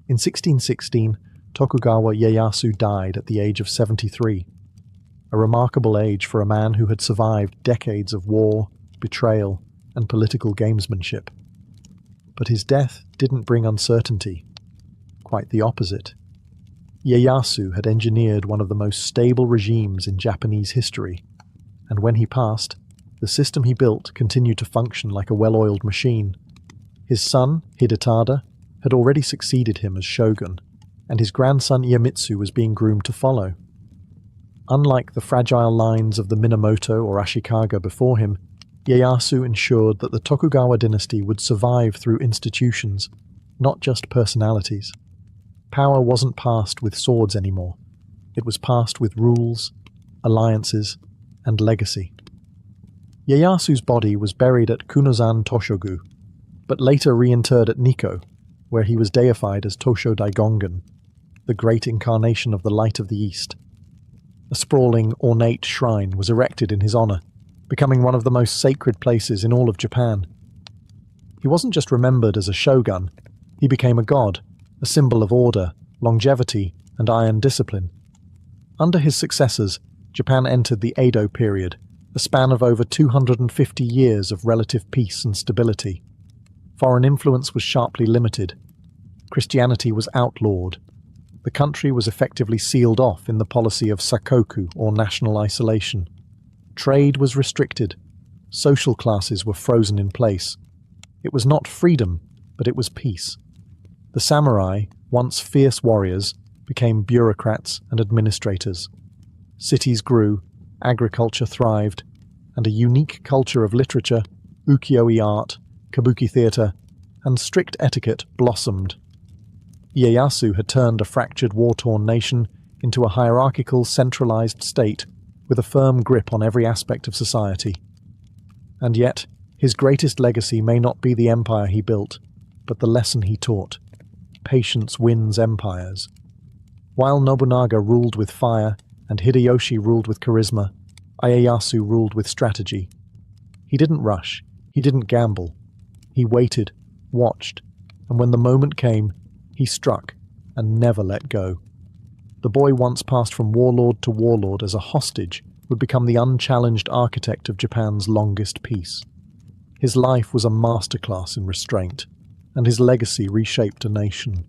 In 1616, Tokugawa Ieyasu died at the age of 73, a remarkable age for a man who had survived decades of war, betrayal, and political gamesmanship. But his death didn't bring uncertainty. Quite the opposite. Ieyasu had engineered one of the most stable regimes in Japanese history, and when he passed, the system he built continued to function like a well-oiled machine. His son, Hidetada, had already succeeded him as shogun, and his grandson Iemitsu was being groomed to follow. Unlike the fragile lines of the Minamoto or Ashikaga before him, Ieyasu ensured that the Tokugawa dynasty would survive through institutions, not just personalities. Power wasn't passed with swords anymore. It was passed with rules, alliances, and legacy. Ieyasu's body was buried at Kunozan Toshogu, but later reinterred at Nikko, where he was deified as Tosho Daigongan, the great incarnation of the light of the East. A sprawling, ornate shrine was erected in his honor, becoming one of the most sacred places in all of Japan. He wasn't just remembered as a shogun, he became a god, a symbol of order, longevity, and iron discipline. Under his successors, Japan entered the Edo period, a span of over 250 years of relative peace and stability. Foreign influence was sharply limited. Christianity was outlawed. The country was effectively sealed off in the policy of sakoku, or national isolation. Trade was restricted. Social classes were frozen in place. It was not freedom, but it was peace. The samurai, once fierce warriors, became bureaucrats and administrators. Cities grew, agriculture thrived, and a unique culture of literature, ukiyo-e art, kabuki theatre, and strict etiquette blossomed. Ieyasu had turned a fractured, war-torn nation into a hierarchical, centralized state with a firm grip on every aspect of society. And yet, his greatest legacy may not be the empire he built, but the lesson he taught. Patience wins empires. While Nobunaga ruled with fire and Hideyoshi ruled with charisma, Ieyasu ruled with strategy. He didn't rush, he didn't gamble. He waited, watched, and when the moment came, he struck and never let go. The boy once passed from warlord to warlord as a hostage would become the unchallenged architect of Japan's longest peace. His life was a masterclass in restraint, and his legacy reshaped a nation.